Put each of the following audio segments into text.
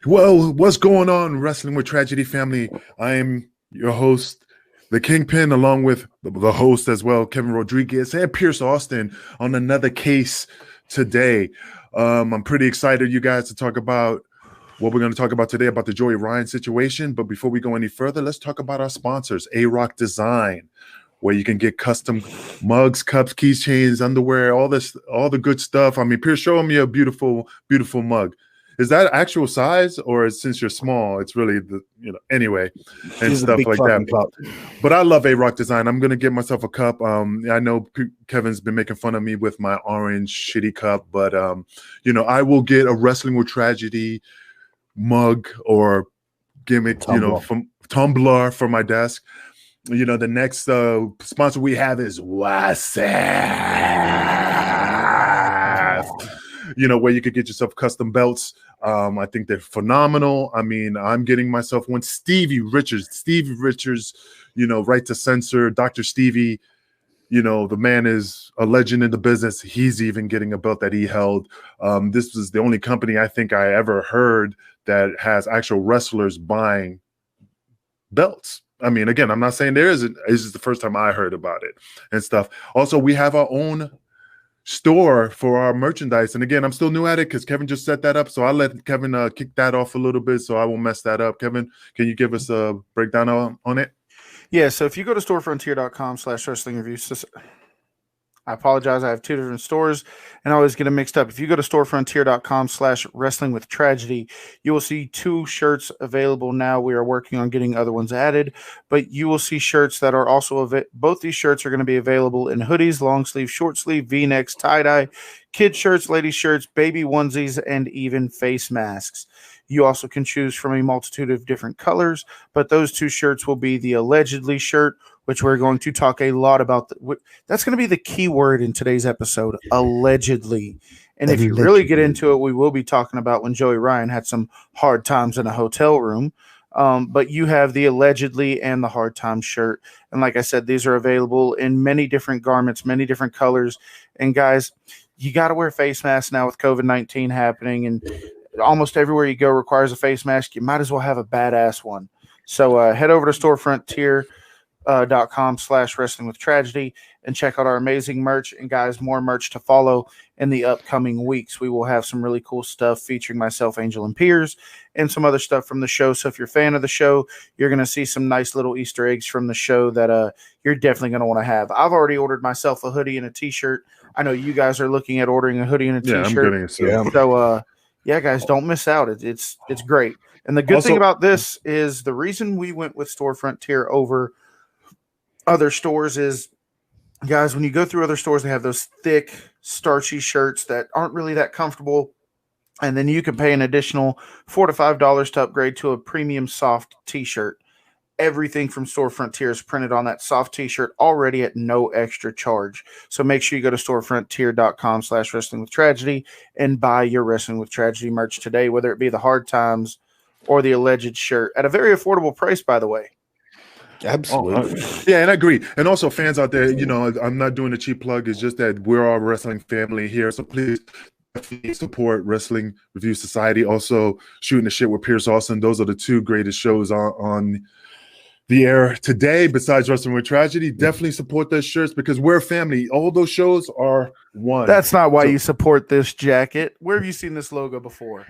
Well, what's going on, Wrestling with Tragedy family? I am your host, the Kingpin, along with the host as well, Kevin Rodriguez and Pierce Austin, on another case today. I'm pretty excited, you guys, to talk about what we're going to talk about today about the Joey Ryan situation. But before we go any further, let's talk about our sponsors, A-Rock Design, where you can get custom mugs, cups, keychains, underwear, all the good stuff. I mean, Pierce, show me a beautiful, beautiful mug. Is that actual size, or since you're small, it's really anyway, and stuff like that. But I love A-Rock Design. I'm gonna get myself a cup. I know Kevin's been making fun of me with my orange shitty cup, but I will get a Wrestling with Tragedy mug or gimmick, from tumbler for my desk. The next sponsor we have is Wasaf. Where you could get yourself custom belts. I think they're phenomenal. I mean, I'm getting myself one. Stevie Richards, Right to Censor, Dr. Stevie, the man is a legend in the business. He's even getting a belt that he held. This was the only company I think I ever heard that has actual wrestlers buying belts. I mean, again, I'm not saying there isn't. This is the first time I heard about it and stuff. Also, we have our own store for our merchandise. And again, I'm still new at it because Kevin just set that up. So I'll let Kevin kick that off a little bit so I won't mess that up. Kevin, can you give us a breakdown on it? Yeah, so if you go to storefrontier.com/wrestling reviews, I apologize. I have two different stores and I always get them mixed up. If you go to storefrontier.com/wrestling with tragedy, you will see two shirts available now. We are working on getting other ones added, but you will see shirts that are also both these shirts are going to be available in hoodies, long sleeve, short sleeve, V-necks, tie-dye, kid shirts, lady shirts, baby onesies, and even face masks. You also can choose from a multitude of different colors, but those two shirts will be the allegedly shirt, which we're going to talk a lot about. That's going to be the key word in today's episode, allegedly. And if you really get into it, we will be talking about when Joey Ryan had some hard times in a hotel room. But you have the allegedly and the hard time shirt. And like I said, these are available in many different garments, many different colors. And guys, you got to wear face masks now with COVID-19 happening. And almost everywhere you go requires a face mask. You might as well have a badass one. So head over to storefrontier.com/wrestling with tragedy and check out our amazing merch. And guys, more merch to follow in the upcoming weeks. We will have some really cool stuff featuring myself, Angel, and Piers, and some other stuff from the show. So if you're a fan of the show, you're going to see some nice little Easter eggs from the show that you're definitely going to want to have. I've already ordered myself a hoodie and a t-shirt. I know you guys are looking at ordering a hoodie and a t-shirt. I'm getting it. So yeah, guys, don't miss out. It's great. And the good thing about this is the reason we went with Store Frontier over other stores is, guys, when you go through other stores, they have those thick, starchy shirts that aren't really that comfortable. And then you can pay an additional $4 to $5 to upgrade to a premium soft t-shirt. Everything from Store Frontier is printed on that soft t-shirt already at no extra charge. So make sure you go to storefrontier.com/wrestling with tragedy and buy your Wrestling with Tragedy merch today, whether it be the hard times or the alleged shirt at a very affordable price, by the way. Absolutely. Yeah, and I agree. And also, fans out there, I'm not doing a cheap plug. It's just that we're all wrestling family here. So please definitely support Wrestling Review Society. Also, Shooting the Shit with Pierce Austin. Those are the two greatest shows on the air today, besides Wrestling with Tragedy. Definitely support those shirts because we're a family. All those shows are one. That's not why you support this jacket. Where have you seen this logo before?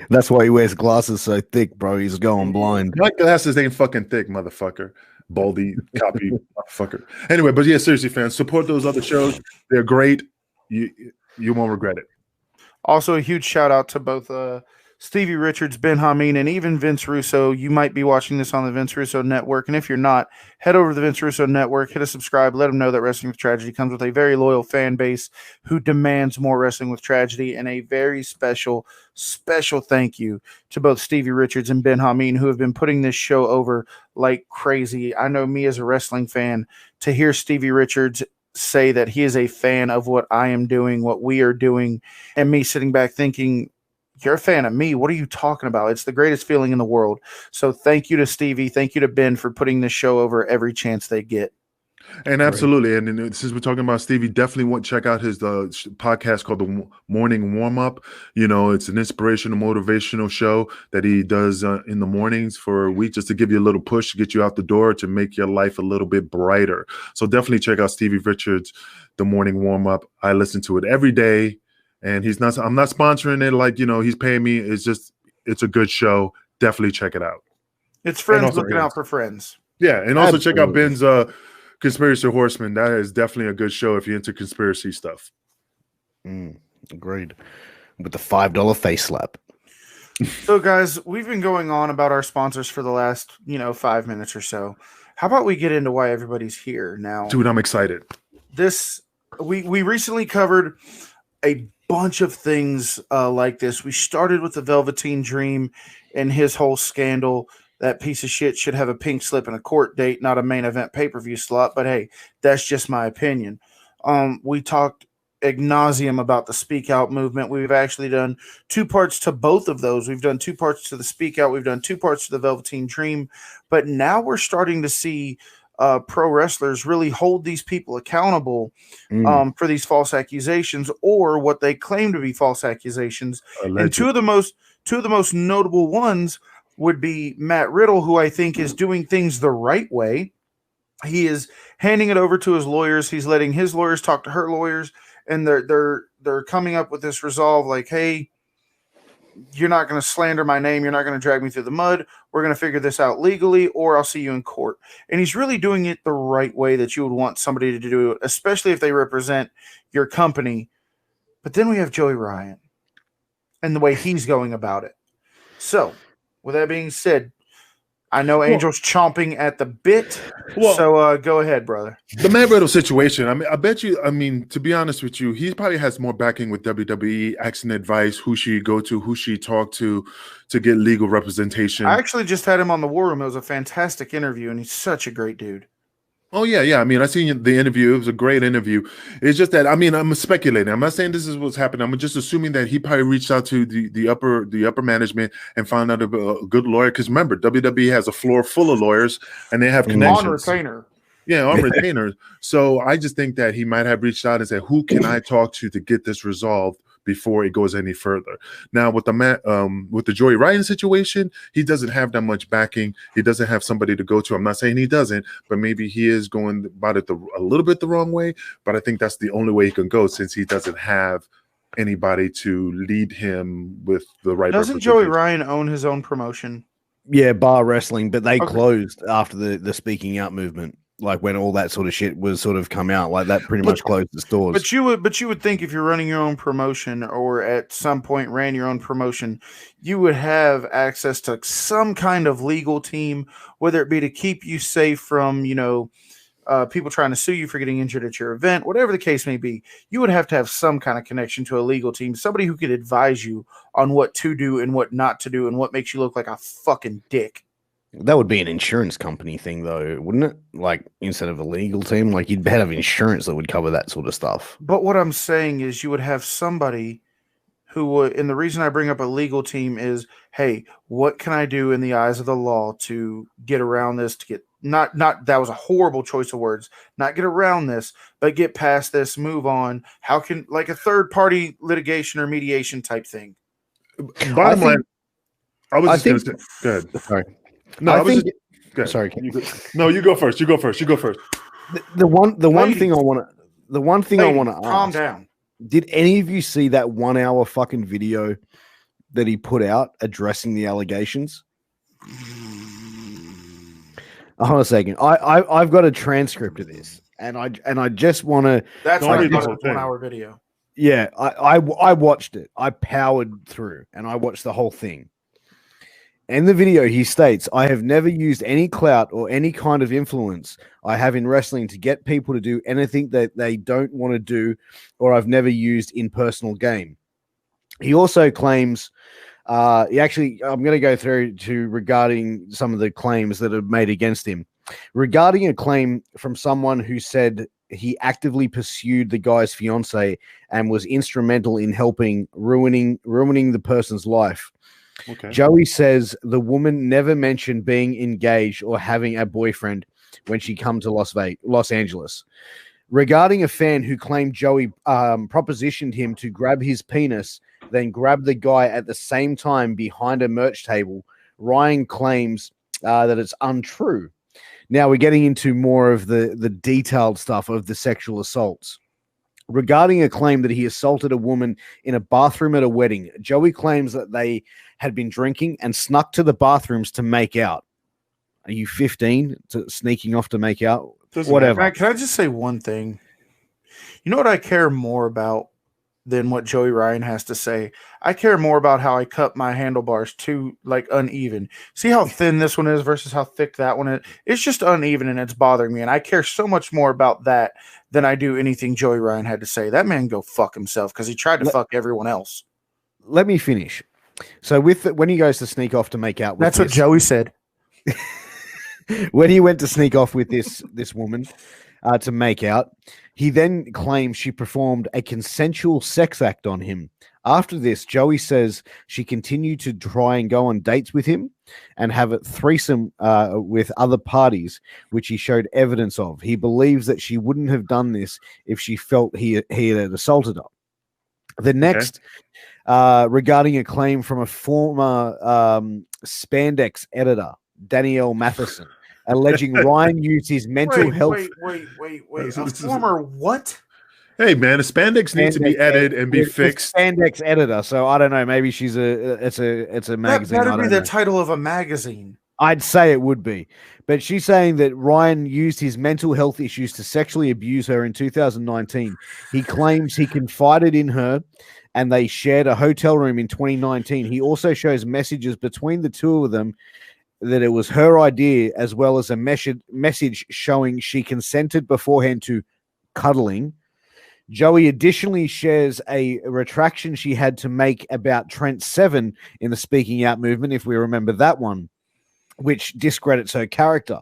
That's why he wears glasses so thick, bro. He's going blind. My glasses ain't fucking thick, motherfucker. Baldy copy motherfucker. Anyway, but yeah, seriously, fans, support those other shows. They're great. You won't regret it. Also, a huge shout out to both Stevie Richards, Ben Hameen, and even Vince Russo. You might be watching this on the Vince Russo Network, and if you're not, head over to the Vince Russo Network, hit a subscribe, let them know that Wrestling with Tragedy comes with a very loyal fan base who demands more Wrestling with Tragedy, and a very special thank you to both Stevie Richards and Ben Hameen, who have been putting this show over like crazy. I know me as a wrestling fan, to hear Stevie Richards say that he is a fan of what I am doing, what we are doing, and me sitting back thinking, you're a fan of me. What are you talking about? It's the greatest feeling in the world. So thank you to Stevie. Thank you to Ben for putting this show over every chance they get. And absolutely, and then since we're talking about Stevie, definitely want to check out his podcast called the Morning Warm Up. You know, it's an inspirational, motivational show that he does in the mornings for a week, just to give you a little push to get you out the door to make your life a little bit brighter. So definitely check out Stevie Richards, the Morning Warm Up. I listen to it every day, and I'm not sponsoring it like, you know, he's paying me. It's a good show. Definitely check it out. It's friends looking out for friends. Yeah, and also check out Ben's Conspiracy Horseman. That is definitely a good show if you're into conspiracy stuff. Agreed. With the $5 face slap. So, guys, we've been going on about our sponsors for the last, 5 minutes or so. How about we get into why everybody's here now? Dude, I'm excited. We recently covered a bunch of things like this. We started with the Velveteen Dream and his whole scandal. That piece of shit should have a pink slip and a court date, not a main event pay-per-view slot. But hey, that's just my opinion. We talked ad nauseum about the Speak Out movement. We've actually done 2 parts to both of those. We've done 2 parts to the Speak Out. We've done 2 parts to the Velveteen Dream. But now we're starting to see pro wrestlers really hold these people accountable for these false accusations, or what they claim to be false accusations. Alleged. And two of the most notable ones would be Matt Riddle, who I think is doing things the right way. He is handing it over to his lawyers. He's letting his lawyers talk to her lawyers, and they're coming up with this resolve like, hey, you're not going to slander my name. You're not going to drag me through the mud. We're going to figure this out legally, or I'll see you in court. And he's really doing it the right way that you would want somebody to do it, especially if they represent your company. But then we have Joey Ryan and the way he's going about it. So, with that being said, I know Angel's chomping at the bit, so go ahead, brother. The Matt Riddle situation, I bet you, to be honest with you, he probably has more backing with WWE, asking advice, who she go to, who she talk to get legal representation. I actually just had him on the War Room. It was a fantastic interview, and he's such a great dude. Oh, yeah. I seen the interview. It was a great interview. It's just that, I'm speculating. I'm not saying this is what's happening. I'm just assuming that he probably reached out to the upper management and found out a good lawyer. Because remember, WWE has a floor full of lawyers, and they have connections. On retainer. Yeah, on retainer. So I just think that he might have reached out and said, who can I talk to get this resolved before it goes any further? Now, with the Joey Ryan situation, he doesn't have that much backing. He doesn't have somebody to go to. I'm not saying he doesn't, but maybe he is going about it a little bit the wrong way. But I think that's the only way he can go, since he doesn't have anybody to lead him with the right. Doesn't Joey Ryan own his own promotion? Yeah, Bar Wrestling, but they closed after the Speaking Out movement. Like when all that sort of shit was sort of come out, like that pretty much closed the stores. But you would think if you're running your own promotion, or at some point ran your own promotion, you would have access to some kind of legal team, whether it be to keep you safe from, people trying to sue you for getting injured at your event, whatever the case may be. You would have to have some kind of connection to a legal team, somebody who could advise you on what to do and what not to do, and what makes you look like a fucking dick. That would be an insurance company thing, though, wouldn't it? Like, instead of a legal team, like you'd have insurance that would cover that sort of stuff. But what I'm saying is, you would have somebody who would, and the reason I bring up a legal team is, hey, what can I do in the eyes of the law to get around this? To get not that was a horrible choice of words. Not get around this, but get past this, move on. How can, like, a third party litigation or mediation type thing? Bottom line, I was just going to say, go ahead. Sorry. No, I think. Sorry. No, you go first. You go first. The one thing I want to ask. Calm down. Did any of you see that 1 hour fucking video that he put out addressing the allegations? Hold on a second. I've got a transcript of this, and I just want to. That's why it's a 1 hour video. Yeah, I watched it. I powered through, and I watched the whole thing. In the video, he states, I have never used any clout or any kind of influence I have in wrestling to get people to do anything that they don't want to do, or I've never used in personal gain. He also claims, I'm going to go through to regarding some of the claims that are made against him. Regarding a claim from someone who said he actively pursued the guy's fiance and was instrumental in helping ruining the person's life. Okay. Joey says the woman never mentioned being engaged or having a boyfriend. when she come to Los Angeles. Regarding a fan who claimed Joey propositioned him to grab his penis, then grab the guy at the same time behind a merch table, Ryan claims that it's untrue. Now we're getting into more of the detailed stuff of the sexual assaults. Regarding a claim that he assaulted a woman in a bathroom at a wedding, Joey claims that they had been drinking and snuck to the bathrooms to make out. Are you 15 sneaking off to make out? Whatever. Can I just say one thing? You know what I care more about than what Joey Ryan has to say? I care more about how I cut my handlebars too, like, uneven. See how thin this one is versus how thick that one is? It's just uneven and it's bothering me. And I care so much more about that than I do anything Joey Ryan had to say. That man go fuck himself because he tried to fuck everyone else. Let me finish. So when he goes to sneak off to make out with That's what Joey said. When he went to sneak off with this woman to make out, he then claims she performed a consensual sex act on him. After this, Joey says she continued to try and go on dates with him and have a threesome with other parties, which he showed evidence of. He believes that she wouldn't have done this if she felt he had assaulted her. The next, regarding a claim from a former spandex editor, Danielle Matheson, alleging Ryan used his mental health. Wait. A former what? Hey man, the spandex needs to be edited and be fixed. Spandex editor. So I don't know. Maybe she's it's a magazine. That better be the title of a magazine. I'd say it would be. But she's saying that Ryan used his mental health issues to sexually abuse her in 2019. He claims he confided in her and they shared a hotel room in 2019. He also shows messages between the two of them that it was her idea, as well as a message showing she consented beforehand to cuddling. Joey additionally shares a retraction she had to make about Trent Seven in the Speaking Out movement, if we remember that one, which discredits her character.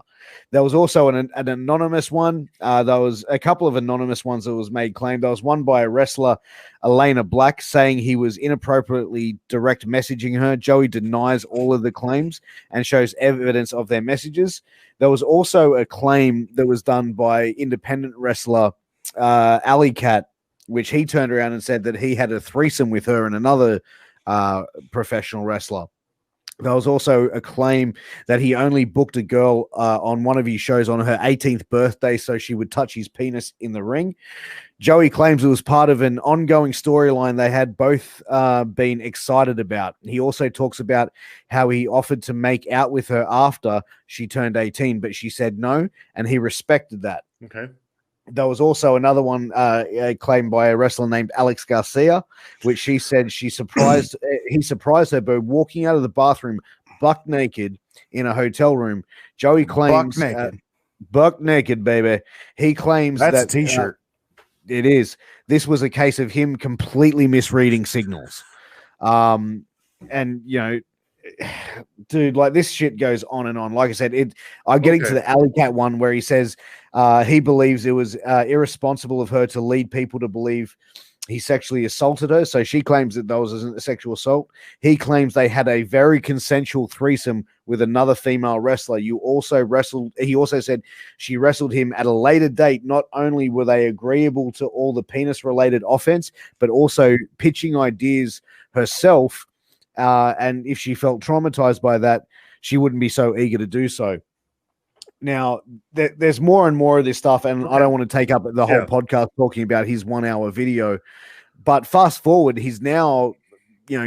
There was also an anonymous one. There was a couple of anonymous ones that was made claim. There was one by a wrestler, Elena Black, saying he was inappropriately direct messaging her. Joey denies all of the claims and shows evidence of their messages. There was also a claim that was done by independent wrestler Alley Cat, which he turned around and said that he had a threesome with her and another professional wrestler. There was also a claim that he only booked a girl on one of his shows on her 18th birthday so she would touch his penis in the ring. Joey claims it was part of an ongoing storyline they had both been excited about. He also talks about how he offered to make out with her after she turned 18, but she said no, and he respected that. Okay. There was also another one claimed by a wrestler named Alex Garcia, which she said he surprised her by walking out of the bathroom buck naked in a hotel room. Joey claims buck naked, baby. He claims that's that a t-shirt. It is. This was a case of him completely misreading signals. And you know, dude, like this shit goes on and on. Like I said, I'm getting to the Alley Cat one where he says he believes it was irresponsible of her to lead people to believe he sexually assaulted her. So she claims that that was a sexual assault. He claims they had a very consensual threesome with another female wrestler. He also said she wrestled him at a later date. Not only were they agreeable to all the penis related offense, but also pitching ideas herself. And if she felt traumatized by that, she wouldn't be so eager to do so. Now, there's more and more of this stuff, and I don't want to take up the whole podcast talking about his 1 hour video. But fast forward, he's now,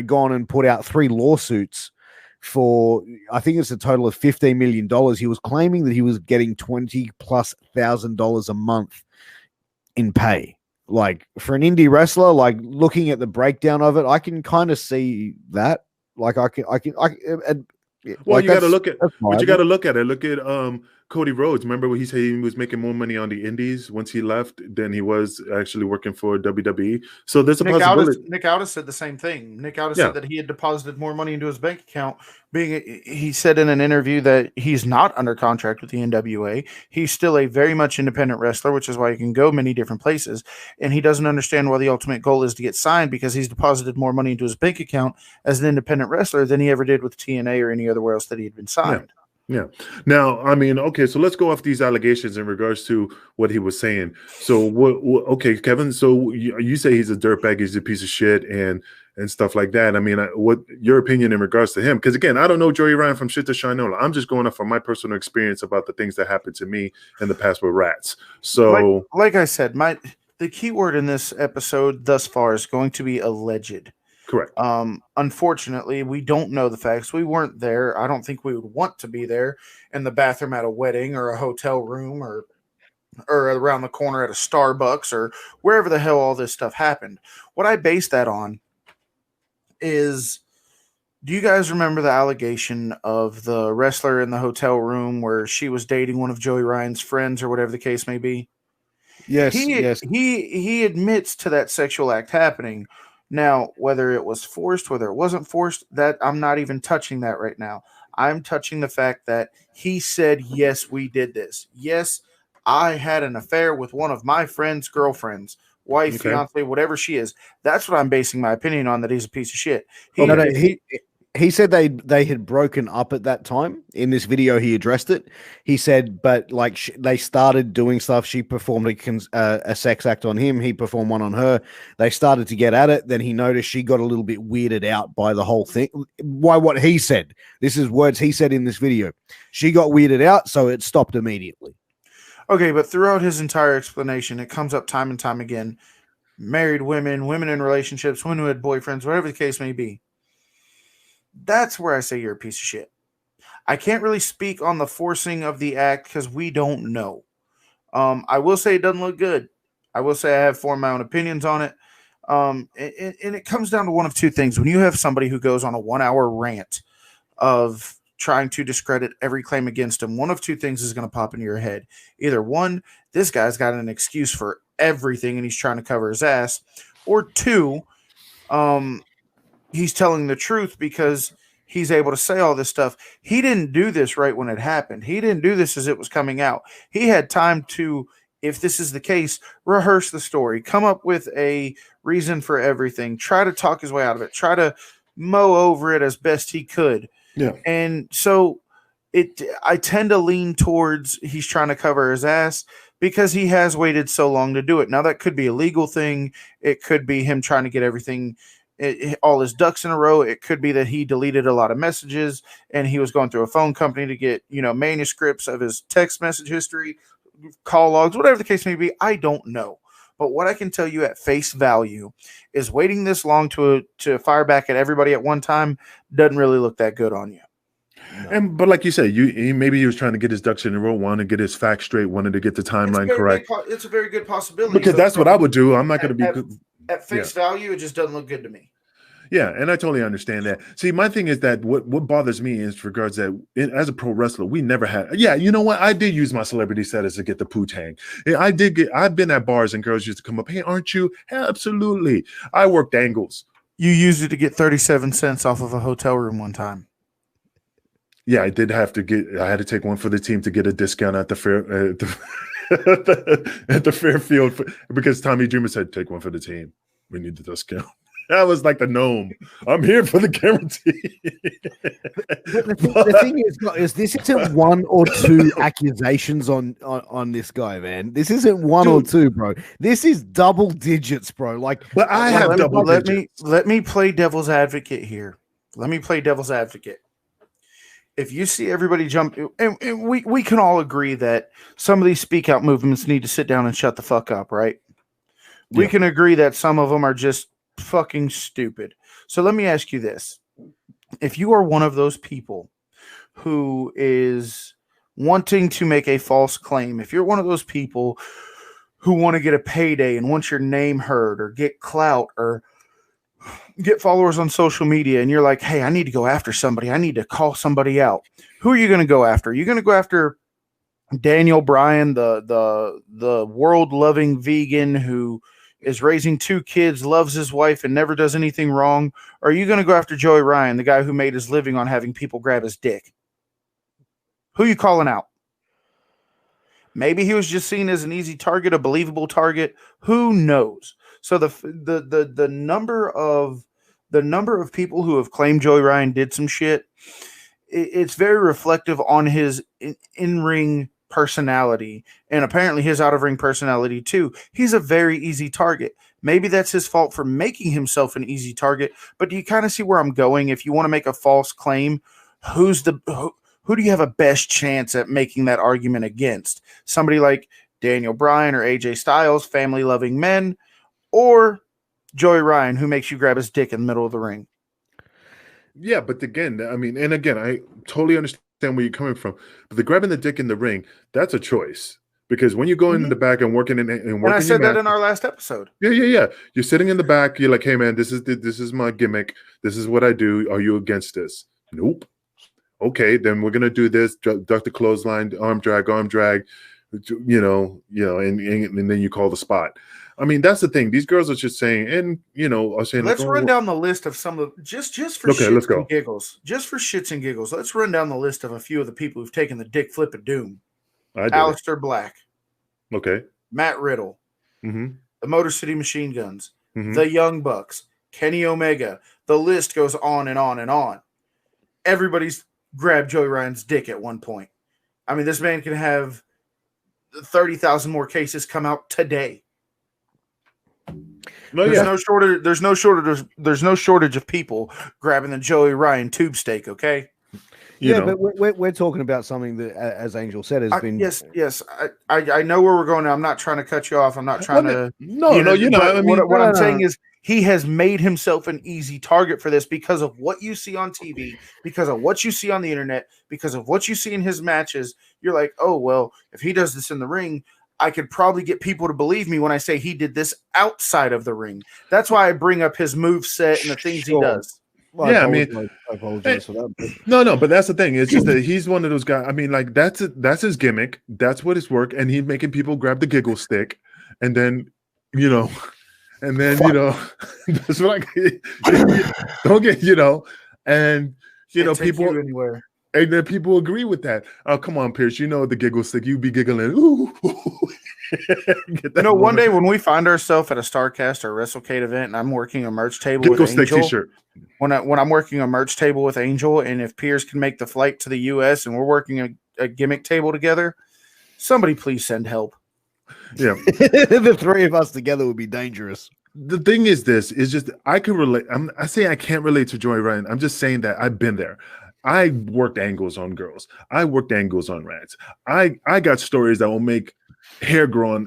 gone and put out 3 lawsuits for, I think it's a total of $15 million. He was claiming that he was getting $20,000+ a month in pay. Like, for an indie wrestler, like looking at the breakdown of it, I can kind of see that. Like, well, you got to look at, but you got to look at it. Look at Cody Rhodes. Remember when he said he was making more money on the indies once he left than he was actually working for WWE. So there's a possibility. Nick Aldis said the same thing. Nick Aldis said that he had deposited more money into his bank account. He said in an interview that he's not under contract with the NWA. He's still a very much independent wrestler, which is why he can go many different places. And he doesn't understand why the ultimate goal is to get signed, because he's deposited more money into his bank account as an independent wrestler than he ever did with TNA or any other else that he had been signed. Yeah. Now, I mean, okay, so let's go off these allegations in regards to what he was saying. So, okay, Kevin. So you say he's a dirtbag, he's a piece of shit, and stuff like that. I mean, what your opinion in regards to him? Because again, I don't know Joey Ryan from shit to Shinola. I'm just going off from my personal experience about the things that happened to me in the past with rats. So, like I said, the key word in this episode thus far is going to be alleged. correct. Unfortunately, we don't know the facts. We weren't there. I don't think we would want to be there in the bathroom at a wedding or a hotel room or around the corner at a Starbucks or wherever the hell all this stuff happened. What I base that on is, do you guys remember the allegation of the wrestler in the hotel room where she was dating one of Joey Ryan's friends or whatever the case may be? Yes, He he admits to that sexual act happening. Now, whether it was forced, whether it wasn't forced, that I'm not even touching that right now. I'm touching the fact that he said, yes, we did this. Yes, I had an affair with one of my friend's girlfriends, wife, Okay. fiance, whatever she is. That's what I'm basing my opinion on, that he's a piece of shit. He said they had broken up at that time. In this video, he addressed it. He said, but like they started doing stuff. She performed a sex act on him. He performed one on her. They started to get at it. Then he noticed she got a little bit weirded out by the whole thing. By what he said. This is words he said in this video. She got weirded out, so it stopped immediately. Okay, but throughout his entire explanation, it comes up time and time again. Married women, women in relationships, women who had boyfriends, whatever the case may be. That's where I say you're a piece of shit. I can't really speak on the forcing of the act because we don't know. I will say it doesn't look good. I will say I have formed my own opinions on it. And it comes down to one of two things. When you have somebody who goes on a 1 hour rant of trying to discredit every claim against him, one of two things is going to pop into your head. Either one, this guy's got an excuse for everything and he's trying to cover his ass. Or two, he's telling the truth because he's able to say all this stuff. He didn't do this right when it happened. He didn't do this as it was coming out. He had time to, if this is the case, rehearse the story, come up with a reason for everything, try to talk his way out of it, try to mow over it as best he could. Yeah. And so I tend to lean towards he's trying to cover his ass because he has waited so long to do it. Now, that could be a legal thing. It could be him trying to get everything, all his ducks in a row. It could be that he deleted a lot of messages and he was going through a phone company to get, manuscripts of his text message history, call logs, whatever the case may be. I don't know. But what I can tell you at face value is waiting this long to fire back at everybody at one time doesn't really look that good on you. No. But like you said, maybe he was trying to get his ducks in a row, wanted to get his facts straight, wanted to get the timeline correct. It's a very good possibility. Because that's what I would do. I'm not going to be good. At face value, it just doesn't look good to me. Yeah, and I totally understand that. See, my thing is that what bothers me is regards that as a pro wrestler, we never had. Yeah, you know what? I did use my celebrity status to get the poo-tang. I've been at bars and girls used to come up, hey, aren't you? Absolutely. I worked angles. You used it to get 37 cents off of a hotel room one time. Yeah, I did have to I had to take one for the team to get a discount at the fair, at the Fairfield, because Tommy Dreamer said, take one for the team. We need the discount. That was like the gnome. I'm here for the guarantee. The thing is this isn't one or two accusations on this guy, man. This isn't one or two, bro. This is double digits, bro. Like, but I have double digits. Let me play devil's advocate here. Let me play devil's advocate. If you see everybody jump, and we can all agree that some of these speak out movements need to sit down and shut the fuck up, right? Yeah. We can agree that some of them are just fucking stupid. So let me ask you this. If you are one of those people who is wanting to make a false claim, if you're one of those people who want to get a payday and want your name heard or get clout or get followers on social media, and you're like, hey, I need to go after somebody. I need to call somebody out. Who are you going to go after? You're going to go after Daniel Bryan, the world-loving vegan who is raising 2 kids, loves his wife, and never does anything wrong? Or are you going to go after Joey Ryan, the guy who made his living on having people grab his dick? Who are you calling out? Maybe he was just seen as an easy target, a believable target. Who knows? So the number of people who have claimed Joey Ryan did some shit it's very reflective on his in-ring personality, and apparently his out-of-ring personality too. He's a very easy target. Maybe that's his fault for making himself an easy target, but do you kind of see where I'm going? If you want to make a false claim, who do you have a best chance at making that argument against? Somebody like Daniel Bryan or AJ Styles, family-loving men, or Joey Ryan, who makes you grab his dick in the middle of the ring? Yeah, but again, I mean, and again, I totally understand where you're coming from. But the grabbing the dick in the ring, that's a choice. Because when you go in the back and working and working, and I said that in our last episode. Yeah. You're sitting in the back. You're like, hey man, this is my gimmick. This is what I do. Are you against this? Nope. Okay, then we're gonna do this. Duck the clothesline, arm drag, you know, and then you call the spot. I mean, that's the thing. These girls are just saying, and are saying. Let's run down the list of some of just for shits and giggles. Just for shits and giggles, let's run down the list of a few of the people who've taken the dick flip of doom. Aleister Black. Okay. Matt Riddle. Mm-hmm. The Motor City Machine Guns. Mm-hmm. The Young Bucks. Kenny Omega. The list goes on and on and on. Everybody's grabbed Joey Ryan's dick at one point. I mean, this man can have 30,000 more cases come out today. There's no shortage of people grabbing the Joey Ryan tube steak. Okay. But we're talking about something that, as Angel said, has been. Yes. I know where we're going now. I'm not trying to cut you off. I'm not trying to. What I'm saying is he has made himself an easy target for this because of what you see on TV, because of what you see on the internet, because of what you see in his matches. You're like, oh well, if he does this in the ring, I could probably get people to believe me when I say he did this outside of the ring. That's why I bring up his move set and the things he does. Well, yeah, I apologize for that. But. No, but that's the thing. It's just that he's one of those guys. I mean, like that's his gimmick. That's what his work, and he's making people grab the giggle stick, and then that's what don't get and people anywhere. And then people agree with that. Oh, come on, Pierce. The giggle stick. You be giggling. Ooh. One day when we find ourselves at a StarCast or WrestleCade event and I'm working a merch table giggle with stick Angel, t-shirt. When I'm working a merch table with Angel, and if Pierce can make the flight to the U.S. and we're working a gimmick table together, somebody please send help. Yeah. The three of us together would be dangerous. The thing is just I can relate. I say I can't relate to Joey Ryan. I'm just saying that I've been there. I worked angles on girls. I worked angles on rats. I got stories that will make hair grow on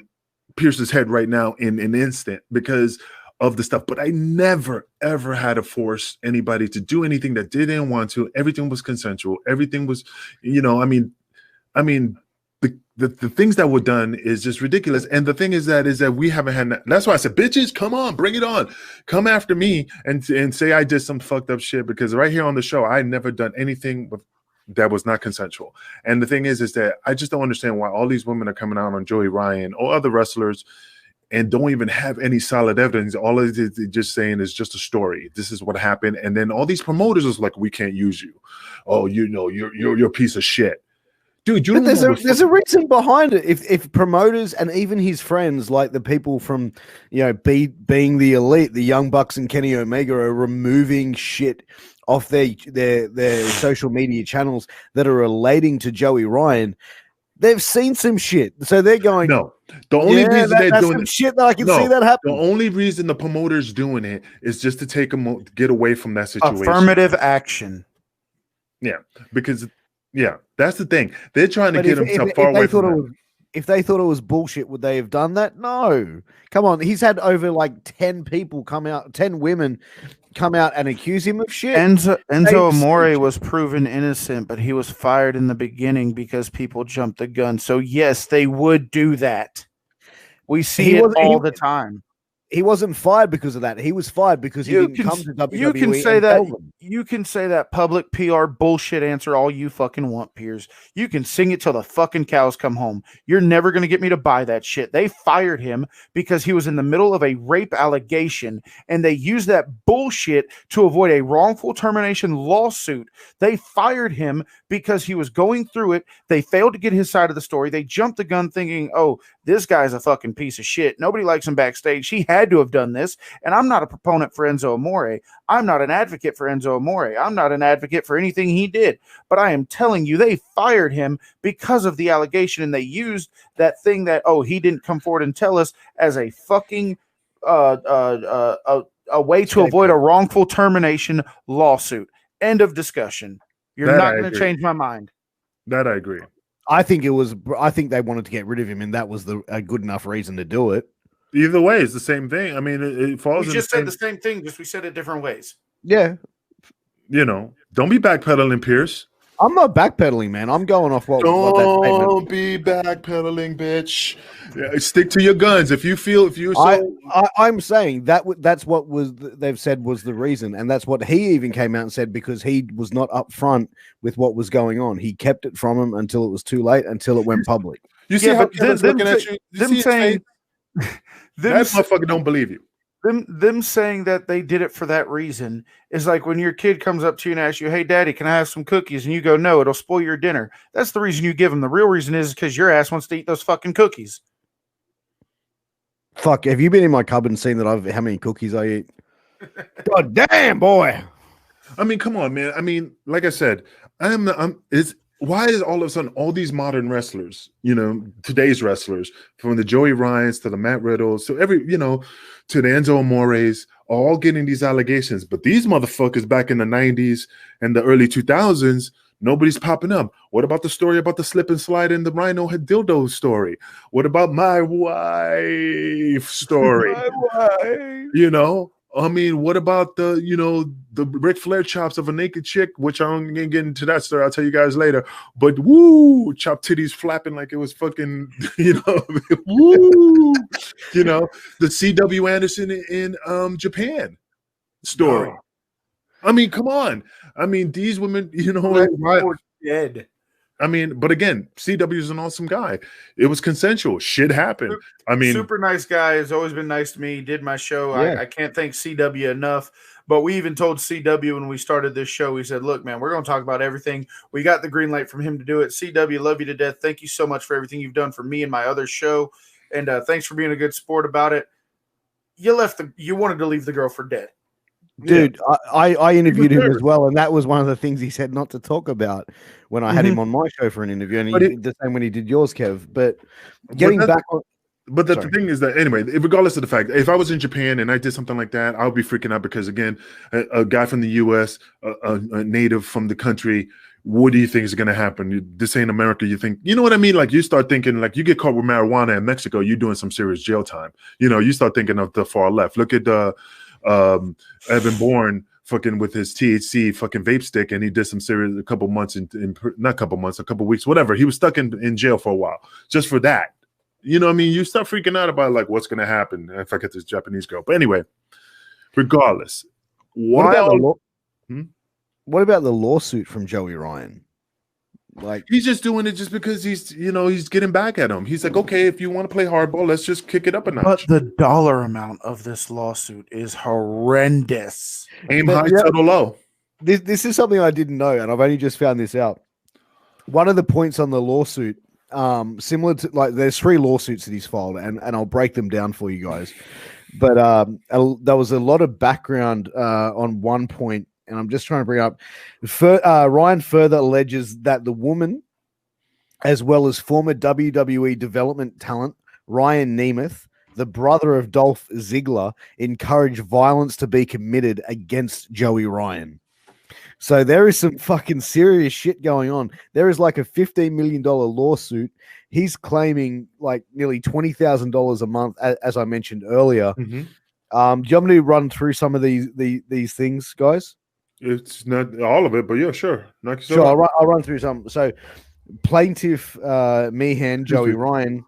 Pierce's head right now in an instant because of the stuff. But I never, ever had to force anybody to do anything that they didn't want to. Everything was consensual. Everything was, I mean, the things that were done is just ridiculous. And the thing is that we haven't had that. That's why I said, bitches, come on, bring it on. Come after me and say I did some fucked up shit, because right here on the show, I never done anything that was not consensual. And the thing is that I just don't understand why all these women are coming out on Joey Ryan or other wrestlers and don't even have any solid evidence. All of it they're just saying is just a story. This is what happened. And then all these promoters is like, we can't use you. Oh, you're a piece of shit. Dude, there's a reason behind it. If promoters and even his friends, like the people from being the elite, the Young Bucks and Kenny Omega, are removing shit off their social media channels that are relating to Joey Ryan, they've seen some shit, so they're going. No, the only reason they're doing some shit that I can see that happen. The only reason the promoter's doing it is just to get away from that situation. Affirmative action. Yeah, because. Yeah, that's the thing. They're trying to get himself far away from that. If they thought it was bullshit, would they have done that? No. Come on. He's had over 10 people 10 women come out and accuse him of shit. Enzo Amore was proven innocent, but he was fired in the beginning because people jumped the gun. So, yes, they would do that. We see it all the time. He wasn't fired because of that. He was fired because he didn't come to WWE. You can say that. You can say that public PR bullshit answer all you fucking want, Piers. You can sing it till the fucking cows come home. You're never going to get me to buy that shit. They fired him because he was in the middle of a rape allegation, and they used that bullshit to avoid a wrongful termination lawsuit. They fired him because he was going through it. They failed to get his side of the story. They jumped the gun thinking, oh, this guy's a fucking piece of shit. Nobody likes him backstage. He had to have done this. And I'm not a proponent for Enzo Amore. I'm not an advocate for Enzo Enzo Amore. I'm not an advocate for anything he did, but I am telling you, they fired him because of the allegation, and they used that thing that, oh, he didn't come forward and tell us as a fucking a way to avoid a wrongful termination lawsuit. End of discussion. You're That not I going to agree. change my mind. That I agree. I think they wanted to get rid of him, and that was a good enough reason to do it. Either way, it's the same thing. I mean, it falls. We in just the said same, the same thing, just we said it different ways. Yeah. You know, don't be backpedaling, Pierce. I'm not backpedaling, man. I'm going off what that statement. Don't be backpedaling, bitch. Yeah, stick to your guns. If you're so. I'm saying that's what they've said was the reason, and that's what he even came out and said, because he was not upfront with what was going on. He kept it from him until it was too late, until it went public. You see how Kevin's looking at you? You see his face? That motherfucker don't believe you. Them saying that they did it for that reason is like when your kid comes up to you and asks you, "Hey, Daddy, can I have some cookies?" And you go, "No, it'll spoil your dinner." That's the reason you give them. The real reason is because your ass wants to eat those fucking cookies. Fuck, have you been in my cupboard and seen how many cookies I eat? God damn, boy. I mean, come on, man. I mean, like I said, why is all of a sudden all these modern wrestlers, today's wrestlers, from the Joey Ryans to the Matt Riddles to to the Enzo Amores, all getting these allegations, but these motherfuckers back in the 90s and the early 2000s, nobody's popping up. What about the story about the slip and slide in the Rhino had dildo story? What about my wife story? My wife. I mean, what about the Ric Flair chops of a naked chick, which I'm gonna get into that story. I'll tell you guys later. But woo, chop titties flapping like it was fucking, woo, the C.W. Anderson in Japan story. Oh. I mean, come on. I mean, these women, We're dead. I mean, but again, CW is an awesome guy. It was consensual. Shit happened. I mean, super nice guy. Has always been nice to me. He did my show. Yeah. I can't thank CW enough. But we even told CW when we started this show, we said, "Look, man, we're going to talk about everything." We got the green light from him to do it. CW, love you to death. Thank you so much for everything you've done for me and my other show. And thanks for being a good sport about it. You wanted to leave the girl for dead. Dude, I interviewed him as well, and that was one of the things he said not to talk about when I had him on my show for an interview, and he did the same when he did yours, Kev. But getting back on... But the thing is that, anyway, regardless of the fact, if I was in Japan and I did something like that, I would be freaking out because, again, a guy from the U.S., a native from the country, what do you think is going to happen? This ain't America. You think, you know what I mean? Like, you start thinking, like, you get caught with marijuana in Mexico, you're doing some serious jail time. You start thinking of the far left. Look at Evan Bourne fucking with his THC fucking vape stick, and he did some serious a couple weeks, whatever. He was stuck in jail for a while just for that. You know what I mean? You start freaking out about like what's gonna happen if I get this Japanese girl. But anyway, regardless, what about the lawsuit from Joey Ryan? Like, he's just doing it just because he's getting back at him. He's like, okay, if you want to play hardball, let's just kick it up a notch. But the dollar amount of this lawsuit is horrendous. Aim high, settle low. This is something I didn't know, and I've only just found this out. One of the points on the lawsuit, similar to, like, there's 3 lawsuits that he's filed, and I'll break them down for you guys. But there was a lot of background on one point, and I'm just trying to bring up. Ryan further alleges that the woman, as well as former WWE development talent Ryan Nemeth, the brother of Dolph Ziggler, encouraged violence to be committed against Joey Ryan. So there is some fucking serious shit going on. There is like a $15 million lawsuit. He's claiming like nearly $20,000 a month, as I mentioned earlier. Mm-hmm. Do you want me to run through some of these things, guys? It's not all of it, but yeah, sure. Sure, I'll run through some. So, plaintiff Meehan, Joey Ryan,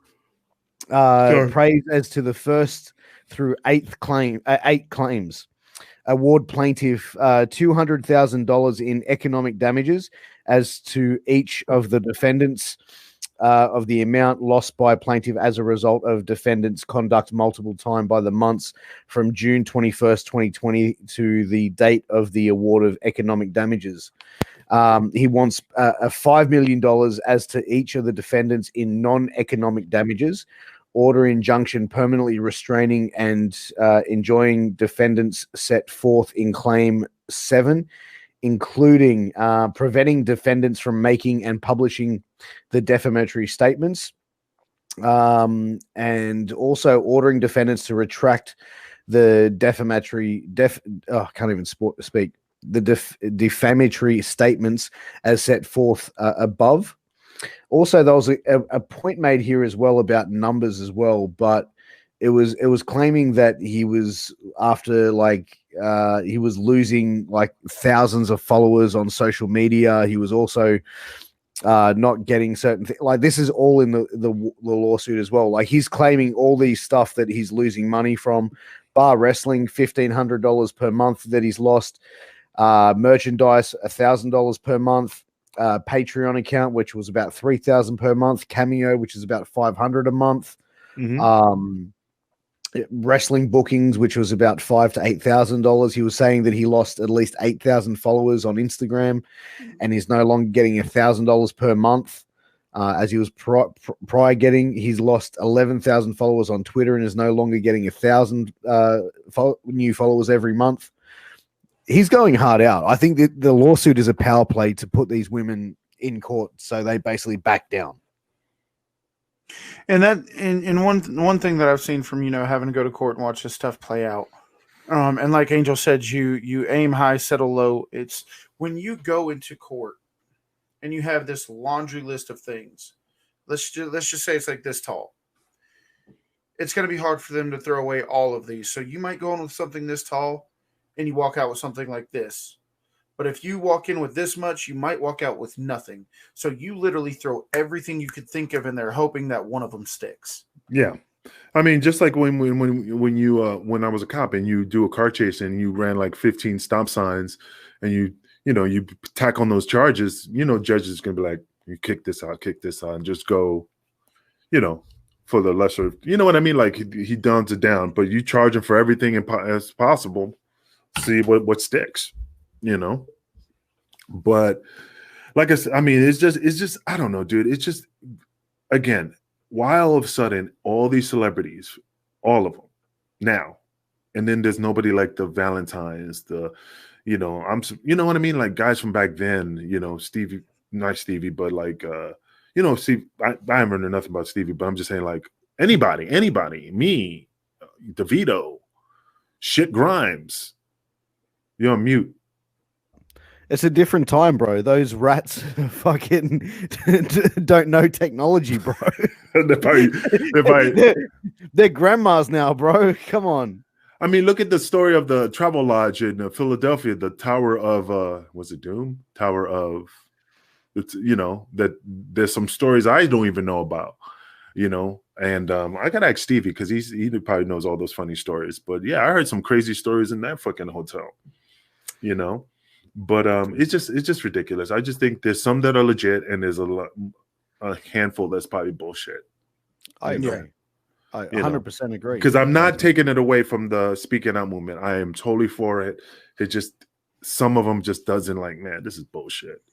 praised as to the first through 8 claims. Award plaintiff $200,000 in economic damages as to each of the defendants of the amount lost by plaintiff as a result of defendants' conduct multiple times by the months from June 21st, 2020 to the date of the award of economic damages. He wants a $5 million as to each of the defendants in non-economic damages, order injunction permanently restraining and enjoying defendants set forth in claim 7, including preventing defendants from making and publishing the defamatory statements, and also ordering defendants to retract the defamatory defamatory statements as set forth above. Also, there was a point made here as well about numbers as well, but it was claiming that he was he was losing like thousands of followers on social media. He was also not getting certain things. Like, this is all in the lawsuit as well. Like, he's claiming all these stuff that he's losing money from. Bar Wrestling, $1,500 per month that he's lost. Merchandise, $1,000 per month. Patreon account, which was about $3,000 per month. Cameo, which is about $500 a month. Mm-hmm. Wrestling bookings, which was about $5,000 to $8,000. He was saying that he lost at least 8,000 followers on Instagram, and he's no longer getting $1,000 per month, as he was prior getting. He's lost 11,000 followers on Twitter and is no longer getting 1,000 new followers every month. He's going hard out. I think that the lawsuit is a power play to put these women in court, so they basically back down. And that, in one thing that I've seen from, having to go to court and watch this stuff play out, and like Angel said, you aim high, settle low. It's when you go into court and you have this laundry list of things. Let's just say it's like this tall. It's going to be hard for them to throw away all of these. So you might go in with something this tall, and you walk out with something like this. But if you walk in with this much, you might walk out with nothing. So you literally throw everything you could think of in there, hoping that one of them sticks. Yeah. I mean, just like when I was a cop and you do a car chase and you ran like 15 stop signs and you tack on those charges, judges going to be like, you kick this out, and just go, for the lesser, you know what I mean? Like he downs it down, but you charge him for everything as possible. See what sticks. But like I said, I mean, it's just I don't know, dude. It's just, again, why all of a sudden all these celebrities, all of them now, and then there's nobody like the Valentines, you know what I mean, like guys from back then, Stevie, not Stevie, but like Steve. I haven't heard nothing about Stevie, but I'm just saying, like anybody, me, DeVito, shit Grimes. You're on mute. It's a different time, bro. Those rats fucking don't know technology, bro. They're grandmas now, bro. Come on. I mean, look at the story of the Travel Lodge in Philadelphia, the Tower of, was it Doom? Tower of, that there's some stories I don't even know about, and I got to ask Stevie because he probably knows all those funny stories. But yeah, I heard some crazy stories in that fucking hotel. But it's just ridiculous. I just think there's some that are legit and there's a handful that's probably bullshit. I agree. I 100% agree. Because I'm not taking it away from the speaking out movement. I am totally for it. It just, some of them just doesn't, like, man, this is bullshit.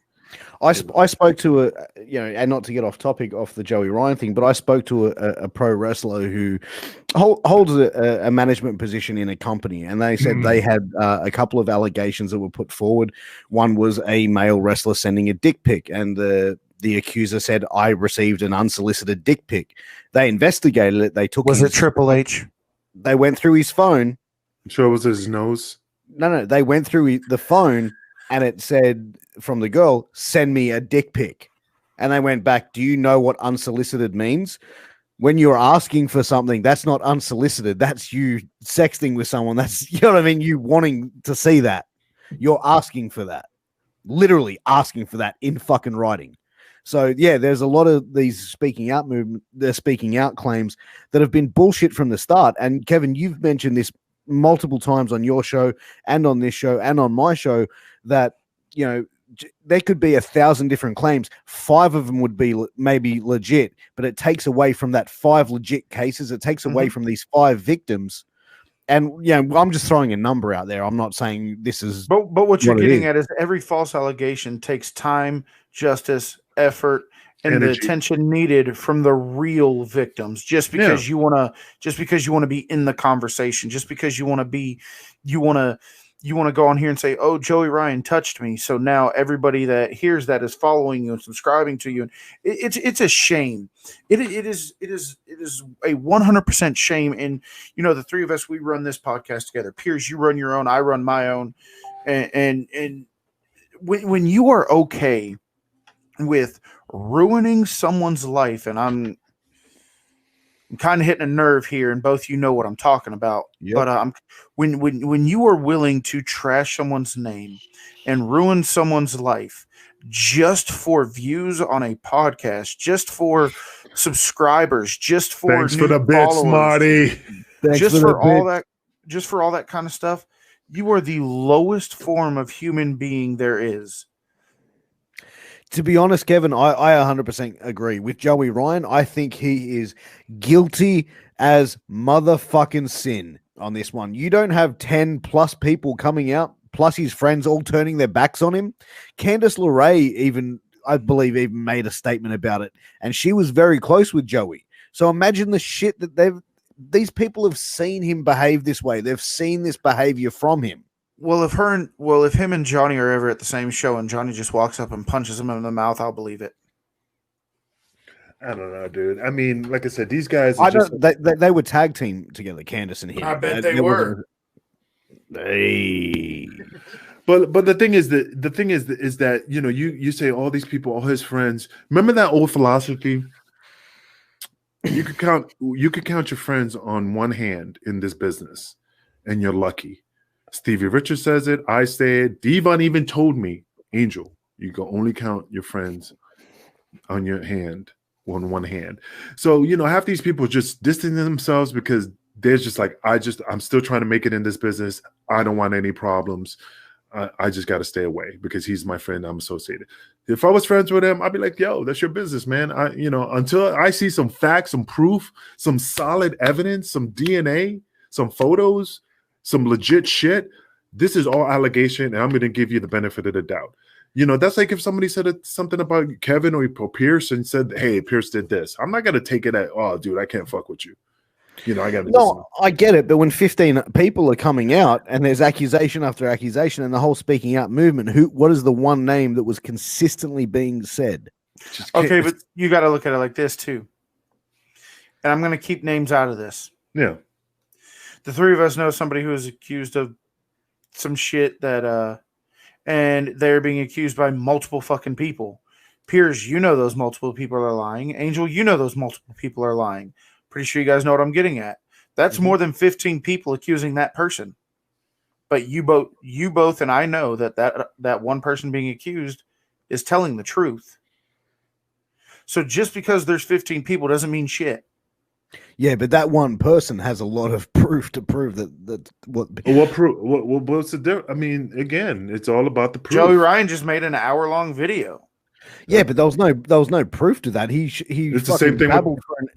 I spoke to and not to get off topic off the Joey Ryan thing, but I spoke to a pro wrestler who holds a management position in a company, and they said they had a couple of allegations that were put forward. One was a male wrestler sending a dick pic, and the accuser said, I received an unsolicited dick pic. They investigated it. They took. Was it Triple H? They went through his phone. I'm sure it was his nose. No, they went through the phone, and it said from the girl, send me a dick pic. And they went back, do you know what unsolicited means? When you're asking for something, that's not unsolicited. That's you sexting with someone. That's, you know what I mean? You wanting to see that. You're asking for that. Literally asking for that in fucking writing. So yeah, there's a lot of these speaking out claims that have been bullshit from the start. And Kevin, you've mentioned this multiple times on your show and on this show and on my show that, there could be 1,000 different claims. 5 of them would be maybe legit, but it takes away from that 5 legit cases. It takes away from these 5 victims. And I'm just throwing a number out there. I'm not saying this is. But what you're getting at is every false allegation takes time, justice, effort, and energy, the attention needed from the real victims. Just because you want to be in the conversation, just because you want to you want to go on here and say, "Oh, Joey Ryan touched me," so now everybody that hears that is following you and subscribing to you, and it's a shame. It is a 100% shame. And the three of us, we run this podcast together. Piers, you run your own, I run my own, and when you are okay with ruining someone's life, and I'm kind of hitting a nerve here, and both what I'm talking about. Yep. But when you are willing to trash someone's name and ruin someone's life just for views on a podcast, just for subscribers, just for Thanks for the bit, Smarty. Just for all that kind of stuff, you are the lowest form of human being there is. To be honest, Kevin, I 100% agree with Joey Ryan. I think he is guilty as motherfucking sin on this one. You don't have 10 plus people coming out, plus his friends all turning their backs on him. Candice LeRae I believe, made a statement about it, and she was very close with Joey. So imagine the shit that these people have seen him behave this way. They've seen this behavior from him. Well, if him and Johnny are ever at the same show and Johnny just walks up and punches him in the mouth, I'll believe it. I don't know, dude. I mean, like I said, these guys. They were tag team together, Candace and him. I bet they were. But the thing is that you say all these people, all his friends. Remember that old philosophy? You could count your friends on one hand in this business, and you're lucky. Stevie Richards says it. I say it. Devon even told me, Angel, you can only count your friends on one hand. So, half these people just distancing themselves because they're just like, I'm still trying to make it in this business. I don't want any problems. I just got to stay away because he's my friend. I'm associated. If I was friends with him, I'd be like, yo, that's your business, man. Until I see some facts, some proof, some solid evidence, some DNA, some photos, some legit shit, this is all allegation, and I'm going to give you the benefit of the doubt. That's like if somebody said something about Kevin or Pierce and said, hey, Pierce did this. I'm not going to take it at, oh, dude, I can't fuck with you. I got to. No, I get it, but when 15 people are coming out and there's accusation after accusation and the whole speaking out movement, what is the one name that was consistently being said? Okay, but you got to look at it like this too. And I'm going to keep names out of this. Yeah. The three of us know somebody who is accused of some shit that, and they're being accused by multiple fucking people. Piers, those multiple people are lying. Angel, those multiple people are lying. Pretty sure you guys know what I'm getting at. That's more than 15 people accusing that person. But you both, and I know that one person being accused is telling the truth. So just because there's 15 people doesn't mean shit. Yeah, but that one person has a lot of proof to prove that what proof? What's the difference? I mean, again, it's all about the proof. Joey Ryan just made an hour-long video. Yeah, but there was no proof to that. It's the same thing.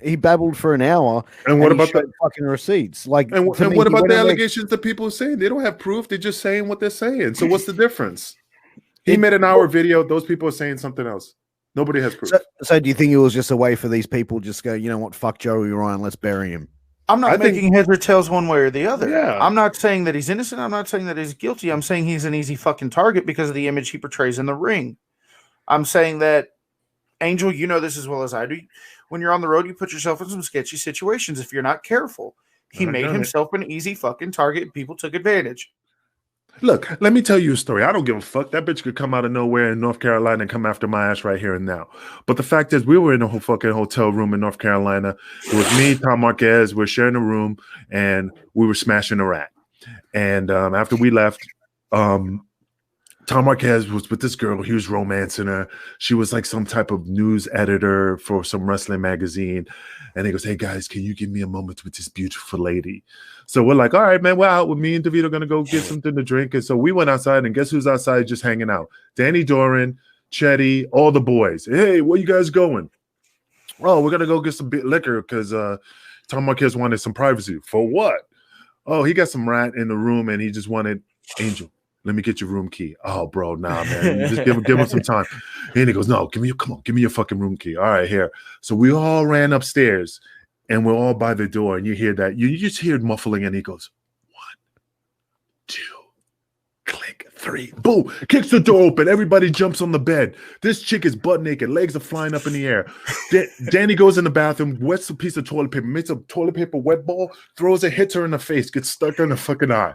He babbled for an hour. And what about the fucking receipts? Like, and what about the allegations that people are saying? They don't have proof. They're just saying what they're saying. So what's the difference? He made an hour video. Those people are saying something else. Nobody has proof. So do you think it was just a way for these people just go, you know what, fuck Joey Ryan, let's bury him? I'm not making heads or tails one way or the other. Yeah. I'm not saying that he's innocent. I'm not saying that he's guilty. I'm saying he's an easy fucking target because of the image he portrays in the ring. I'm saying that, Angel, this as well as I do. When you're on the road, you put yourself in some sketchy situations if you're not careful. He made himself an easy fucking target and people took advantage. Look, let me tell you a story. I don't give a fuck. That bitch could come out of nowhere in North Carolina and come after my ass right here and now. But the fact is, we were in a whole fucking hotel room in North Carolina. It was me, Tom Marquez. We're sharing a room, and we were smashing a rat. And after we left, Tom Marquez was with this girl. He was romancing her. She was like some type of news editor for some wrestling magazine. And he goes, hey, guys, can you give me a moment with this beautiful lady? So we're like, all right, man, we're out with me and DeVito going to go get something to drink. And so we went outside, and guess who's outside just hanging out? Danny Doran, Chetty, all the boys. Hey, where you guys going? Oh, we're going to go get some liquor because Tom Marquez wanted some privacy. For what? Oh, he got some rat in the room, and he just wanted Angel. Let me get your room key. Oh, bro, nah, man. Just give him some time. And he goes, no, give me your fucking room key. All right, here. So we all ran upstairs, and we're all by the door, and you hear that. You just hear muffling, and he goes, 1, 2, 3, boom, kicks the door open. Everybody jumps on the bed. This chick is butt naked, legs are flying up in the air. Danny goes in the bathroom, wets a piece of toilet paper, makes a toilet paper wet ball, throws it, hits her in the face, gets stuck in the fucking eye.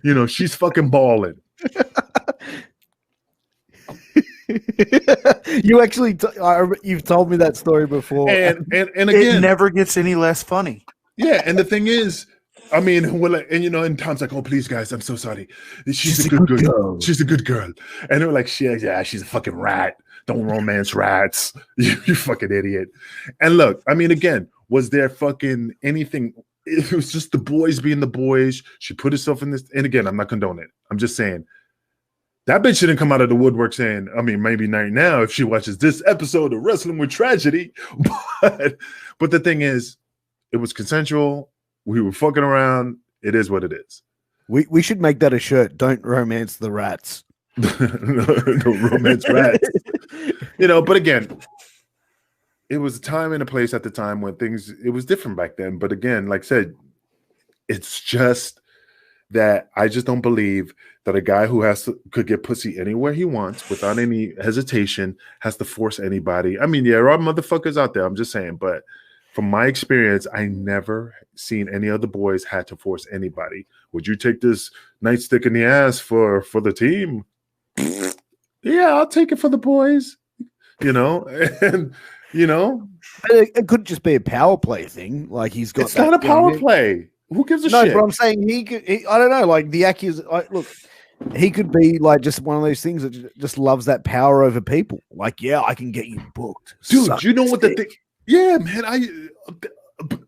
You know, she's fucking balling. You actually, you've told me that story before, and again, it never gets any less funny. Yeah, and the thing is, I mean, well, and you know, and Tom's like, "Oh, please, guys, I'm so sorry. She's a good girl. She's a good girl." And they're like, she's a fucking rat. Don't romance rats. You fucking idiot." And look, I mean, again, was there fucking anything? It was just the boys being the boys. She put herself in this, and again, I'm not condoning it. I'm just saying that bitch shouldn't come out of the woodwork saying, I mean, maybe not now if she watches this episode of Wrestling with Tragedy, but the thing is, it was consensual. We were fucking around. It is what it is. We should make that a shirt. Don't romance the rats. Don't romance rats. You know, but again, it was a time and a place at the time when it was different back then. But again, like I said, it's just that I just don't believe that a guy who could get pussy anywhere he wants without any hesitation has to force anybody. I mean, yeah, there are motherfuckers out there. I'm just saying, but from my experience, I never seen any other boys had to force anybody. Would you take this nightstick in the ass for the team? Yeah, I'll take it for the boys. You know, and you know, it could just be a power play thing. Like he's got. It's not a power play. Who gives a shit? No, but I'm saying he could. I don't know. Like the accusation. Look, he could be like just one of those things that just loves that power over people. Like, yeah, I can get you booked, dude. Suck you know what the thing? Yeah, man.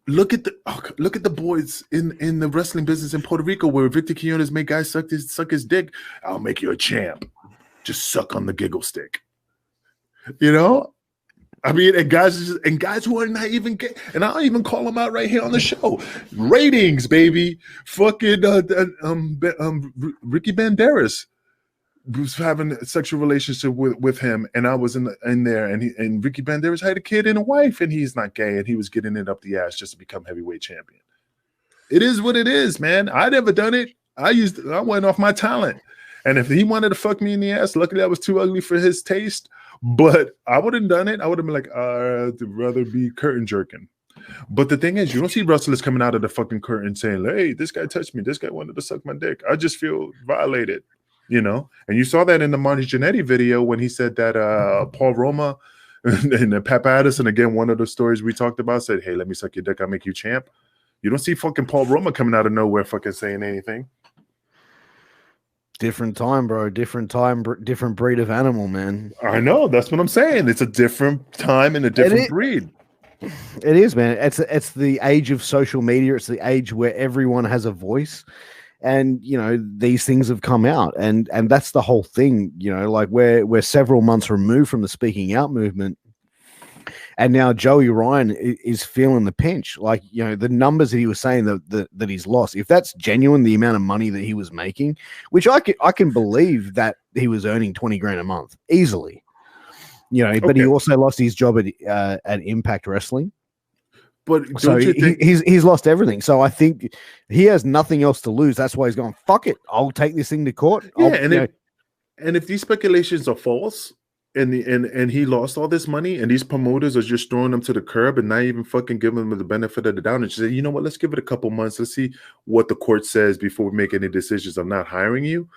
Look at the boys in the wrestling business in Puerto Rico where Victor Quinones made guys suck his dick. I'll make you a champ. Just suck on the giggle stick. You know. I mean, and guys who are not even gay, and I'll even call them out right here on the show. Ratings, baby. Fucking Ricky Banderas was having a sexual relationship with him, and I was in there, and Ricky Banderas had a kid and a wife, and he's not gay, and he was getting it up the ass just to become heavyweight champion. It is what it is, man. I never done it. I went off my talent, and if he wanted to fuck me in the ass, luckily I was too ugly for his taste. But I wouldn't done it. I would have been like, I'd rather be curtain jerking. But the thing is, you don't see wrestlers coming out of the fucking curtain saying, hey, this guy touched me. This guy wanted to suck my dick. I just feel violated, you know? And you saw that in the Marty Jannetty video when he said that Paul Roma and Pat Patterson, again, one of the stories we talked about, said, hey, let me suck your dick. I'll make you champ. You don't see fucking Paul Roma coming out of nowhere fucking saying anything. Different time, bro. Different time, different breed of animal, man. I know. That's what I'm saying. It's a different time and a different breed. It is, man. It's the age of social media. It's the age where everyone has a voice, and you know these things have come out, and that's the whole thing. You know, like we're several months removed from the speaking out movement. And now Joey Ryan is feeling the pinch. Like, you know, the numbers that he was saying that he's lost, if that's genuine, the amount of money that he was making, which I can believe that he was earning 20 grand a month easily, you know, but he also lost his job at Impact Wrestling. But so he's lost everything. So I think he has nothing else to lose. That's why he's going, fuck it. I'll take this thing to court. Yeah, and if these speculations are false, and he lost all this money, and these promoters are just throwing him to the curb and not even fucking giving him the benefit of the doubt, and just say, you know what, let's give it a couple months. Let's see what the court says before we make any decisions of not hiring you.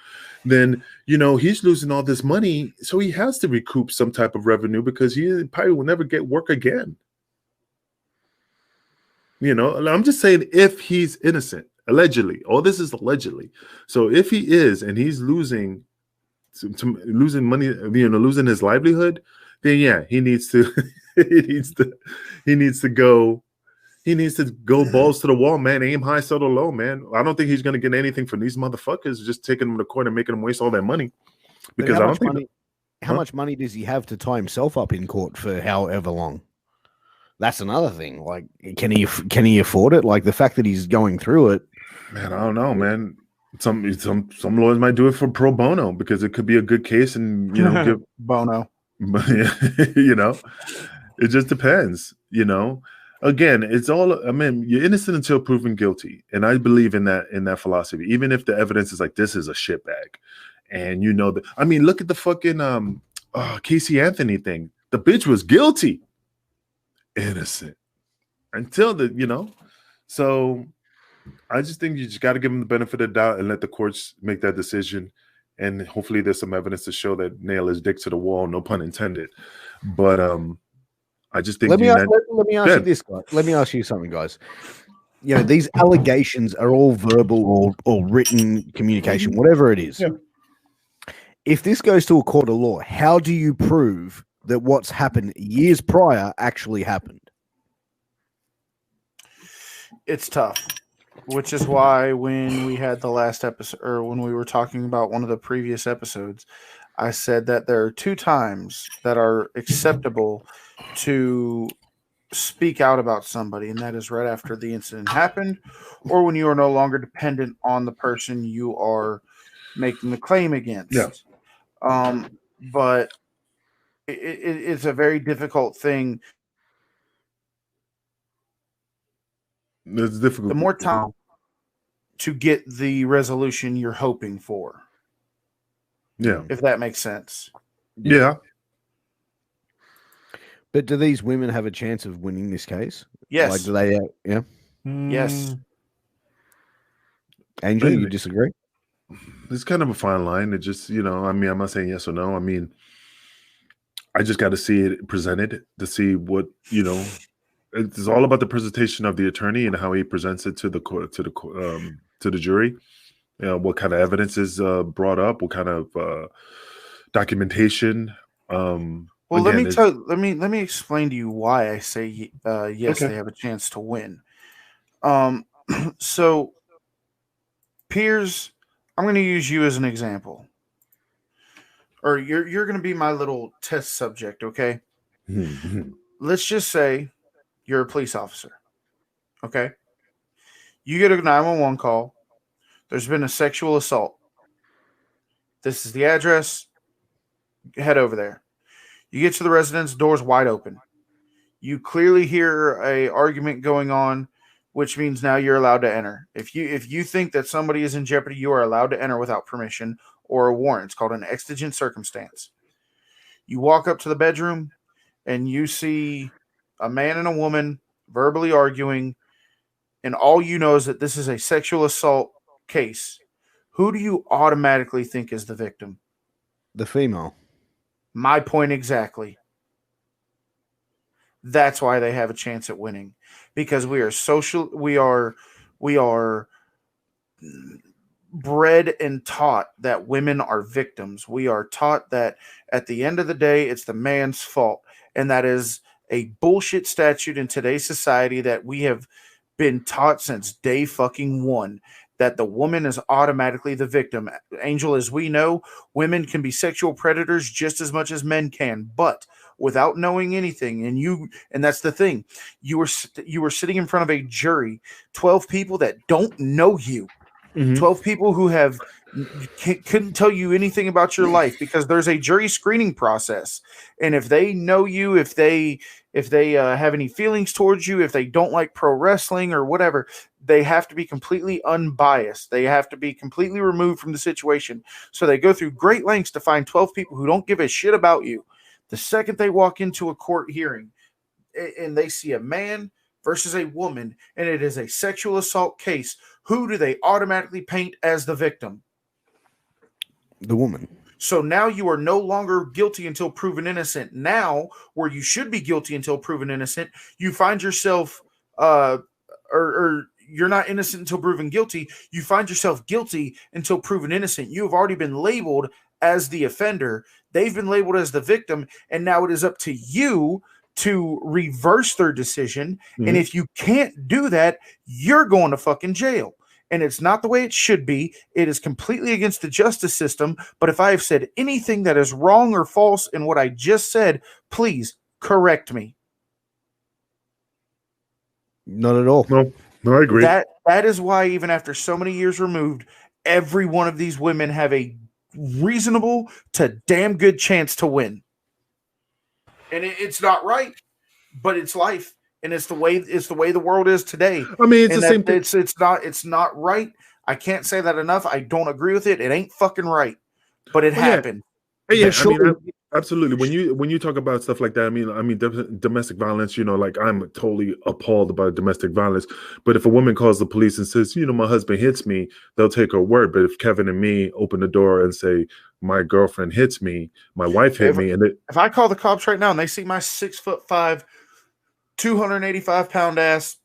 Then, you know, he's losing all this money, so he has to recoup some type of revenue because he probably will never get work again. You know, I'm just saying if he's innocent, allegedly. All this is allegedly. So if he is, and he's losing money, you know, losing his livelihood, then yeah, he needs to he needs to go balls to the wall, man. Aim high, settle low, man. I don't think he's gonna get anything from these motherfuckers just taking them to court and making them waste all their money. Because how much money does he have to tie himself up in court for however long? That's another thing. Like, can he afford it? Like the fact that he's going through it. Man, I don't know, man. Some lawyers might do it for pro bono because it could be a good case, and you know, give bono. You know, it just depends. You know, again, it's all. I mean, you're innocent until proven guilty, and I believe in that philosophy. Even if the evidence is like this is a shitbag, And you know that. I mean, look at the fucking Casey Anthony thing. The bitch was guilty, innocent until So I just think you just got to give him the benefit of the doubt and let the courts make that decision. And hopefully there's some evidence to show that nail his dick to the wall, no pun intended. But I just think let me ask you this, guy. Let me ask you something, guys. You know, these allegations are all verbal or written communication, whatever it is. Yeah. If this goes to a court of law, how do you prove that what's happened years prior actually happened? It's tough, which is why when we had the last episode, or when we were talking about one of the previous episodes, I said that there are 2 times that are acceptable to speak out about somebody, and that is right after the incident happened, or when you are no longer dependent on the person you are making the claim against. Yeah. But it's a very difficult thing. It's difficult. The more time to get the resolution you're hoping for. Yeah. If that makes sense. Yeah. But do these women have a chance of winning this case? Yes. Like, do they? Yeah. Yes. Angel, Maybe. you disagree? It's kind of a fine line. It just, I mean, I'm not saying yes or no. I mean, I just got to see it presented to see what, it's all about the presentation of the attorney and how he presents it to the court, to the jury. What kind of evidence is brought up, what kind of documentation. Well, again, let me explain to you why I say yes, Okay. they have a chance to win. So, Piers, I'm going to use you as an example, or you're going to be my little test subject, okay? Let's just say you're a police officer, okay? You get a 911 call. There's been a sexual assault. This is the address. Head over there. You get to the residence, door's wide open. You clearly hear a argument going on, which means now you're allowed to enter. If you think that somebody is in jeopardy, you are allowed to enter without permission or a warrant. It's called an exigent circumstance. You walk up to the bedroom and you see a man and a woman verbally arguing, and all you know is that this is a sexual assault case. Who do you automatically think is the victim? The female. My point exactly. That's why they have a chance at winning, because we are bred and taught that women are victims. We are taught that at the end of the day, it's the man's fault. And that is a bullshit statute in today's society that we have been taught since day fucking one, that the woman is automatically the victim. Angel, as we know, women can be sexual predators just as much as men can, but without knowing anything. And that's the thing. You were sitting in front of a jury, 12 people that don't know you. 12 people who couldn't tell you anything about your life, because there's a jury screening process. And if they know you, if they have any feelings towards you, if they don't like pro wrestling or whatever, they have to be completely unbiased. They have to be completely removed from the situation. So they go through great lengths to find 12 people who don't give a shit about you. The second they walk into a court hearing and they see a man versus a woman, and it is a sexual assault case, who do they automatically paint as the victim? The woman. So now you are no longer guilty until proven innocent. Now, where you should be guilty until proven innocent, you find yourself, or you're not innocent until proven guilty. You find yourself guilty until proven innocent. You have already been labeled as the offender. They've been labeled as the victim, and now it is up to you to reverse their decision. And if you can't do that, you're going to fucking jail. And it's not the way it should be. It is completely against the justice system. But if I have said anything that is wrong or false in what I just said, please correct me. Not at all. No, I agree. That is why, even after so many years removed, every one of these women have a reasonable to damn good chance to win. And it's not right, but it's life, and it's the way the world is today. I mean, it's the same thing. It's not right. I can't say that enough. I don't agree with it. It ain't fucking right. but it Well, yeah. happened. Yeah, But surely- absolutely. When you talk about stuff like that, domestic violence. Like I'm totally appalled about domestic violence. But if a woman calls the police and says, my husband hits me, they'll take her word. But if Kevin and me open the door and say, my girlfriend hits me, my wife hit me, and if I call the cops right now and they see my 6'5", 285-pound ass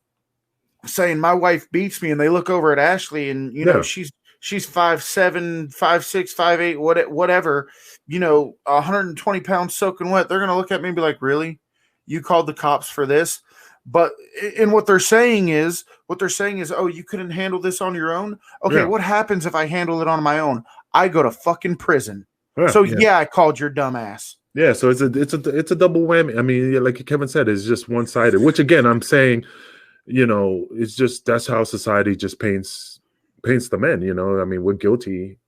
saying my wife beats me, and they look over at Ashley and she's 5'7", 5'6", 5'8", whatever, 120 pounds soaking wet, they're gonna look at me and be like, really? You called the cops for this? But what they're saying is, oh, you couldn't handle this on your own? Okay, Yeah. what happens if I handle it on my own? I go to fucking prison. Yeah, So yeah. yeah, I called your dumb ass. Yeah, so it's a double whammy. Like Kevin said, it's just one sided. Which again, I'm saying, it's just that's how society just paints the men. We're guilty.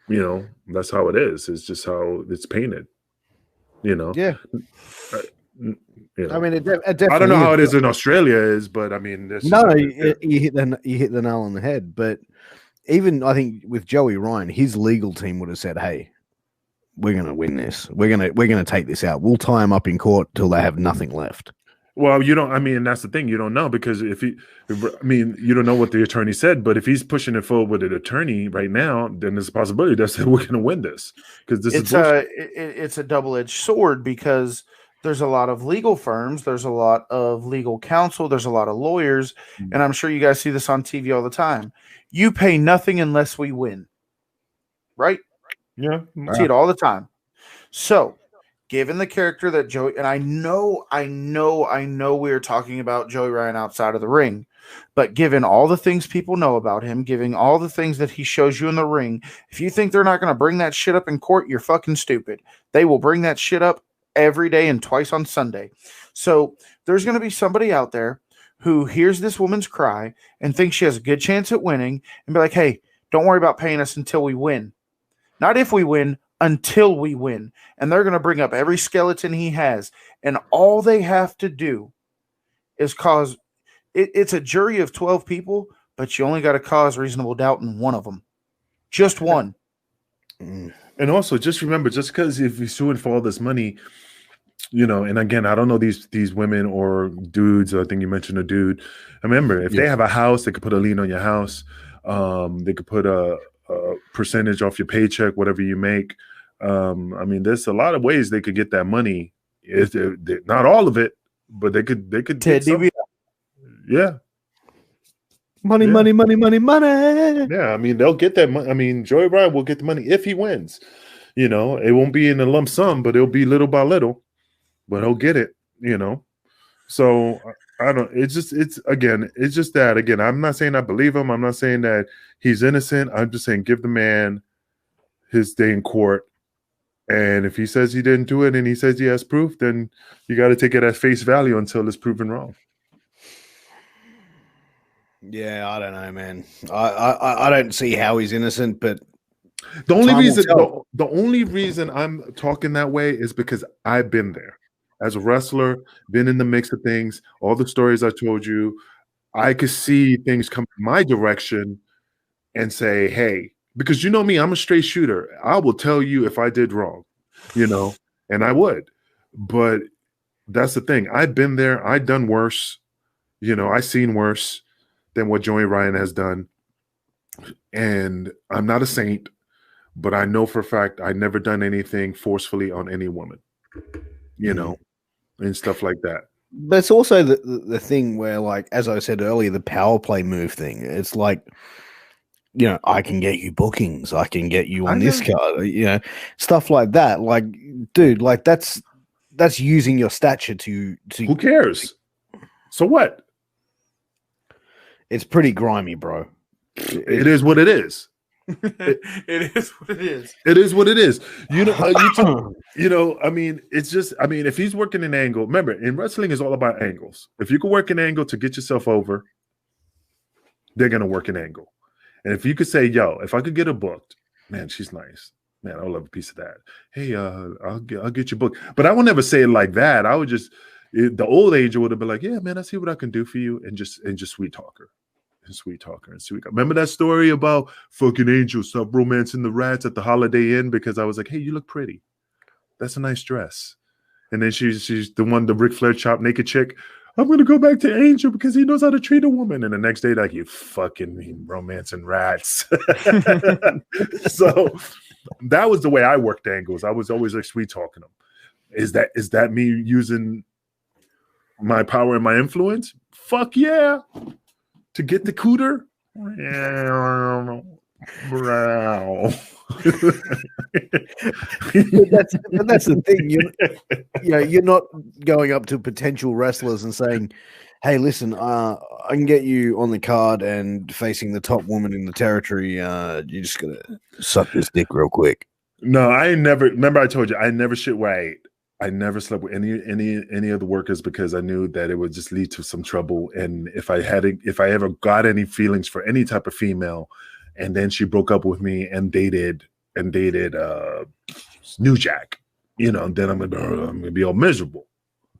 That's how it is. It's just how it's painted. Yeah. I mean, it definitely. I don't know how it is in Australia, but no, you hit the nail on the head. But even I think with Joey Ryan, his legal team would have said, "Hey, we're going to win this. We're going to take this out. We'll tie him up in court till they have nothing left." Well, you don't. That's the thing. You don't know because you don't know what the attorney said. But if he's pushing it forward with an attorney right now, then there's a possibility that we're going to win this because it's a double-edged sword because there's a lot of legal firms, there's a lot of legal counsel, there's a lot of lawyers, and I'm sure you guys see this on TV all the time. You pay nothing unless we win, right? Yeah, see it all the time. So, given the character that Joey, and I know we are talking about Joey Ryan outside of the ring, but given all the things people know about him, giving all the things that he shows you in the ring, if you think they're not going to bring that shit up in court, you're fucking stupid. They will bring that shit up every day and twice on Sunday. So there's going to be somebody out there who hears this woman's cry and thinks she has a good chance at winning and be like, hey, don't worry about paying us until we win. Not if we win, until we win. And they're going to bring up every skeleton he has. And all they have to do is cause it's a jury of 12 people, but you only got to cause reasonable doubt in one of them. Just one. And also just remember, just because if you're suing for all this money, and again, I don't know these women or dudes. I think you mentioned a dude. Remember, if they have a house, they could put a lien on your house. They could put a percentage off your paycheck, whatever you make. There's a lot of ways they could get that money. Not all of it, but they could get some. Yeah. Money. Yeah, they'll get that money. Joey Ryan will get the money if he wins. It won't be in a lump sum, but it'll be little by little. But he'll get it, So I don't. It's just that. Again, I'm not saying I believe him. I'm not saying that he's innocent. I'm just saying give the man his day in court. And if he says he didn't do it and he says he has proof, then you got to take it at face value until it's proven wrong. Yeah, I don't know, man. I don't see how he's innocent, but the only reason I'm talking that way is because I've been there as a wrestler, been in the mix of things. All the stories I told you, I could see things come my direction and say, "Hey," because you know me, I'm a straight shooter. I will tell you if I did wrong, and I would. But that's the thing. I've been there. I've done worse. I've seen worse than what Joey Ryan has done. And I'm not a saint, but I know for a fact I never done anything forcefully on any woman, and stuff like that. But it's also the thing where, like, as I said earlier, the power play move thing. It's like, I can get you bookings. I can get you on this card, stuff like that. Like, dude, like that's using your stature to who cares? So what? It's pretty grimy, bro. It is what it is. It is what it is. It is what it is. It's just, if he's working an angle, remember, in wrestling is all about angles. If you can work an angle to get yourself over, they're going to work an angle. And if you could say, yo, if I could get her booked, man, she's nice. Man, I'll love a piece of that. Hey, I'll get you booked. But I would never say it like that. I would just, the old angel would have been like, yeah, man, I see what I can do for you. And just sweet talk her. sweet talker and sweet. Remember that story about fucking Angel stop romancing the rats at the Holiday Inn because I was like, hey, you look pretty. That's a nice dress. And then she's the one, the Ric Flair chopped naked chick. I'm gonna go back to Angel because he knows how to treat a woman. And the next day, like, you fucking romancing rats. So that was the way I worked angles. I was always like sweet talking them. Is that me using my power and my influence? Fuck yeah. To get the cooter? that's the thing. You're not going up to potential wrestlers and saying, hey, listen, I can get you on the card and facing the top woman in the territory. You're just going to suck this dick real quick. No, I never. Remember I told you, I never shit where I ate. I never slept with any of the workers because I knew that it would just lead to some trouble. And if I ever got any feelings for any type of female, and then she broke up with me and dated New Jack, then I'm gonna be all miserable.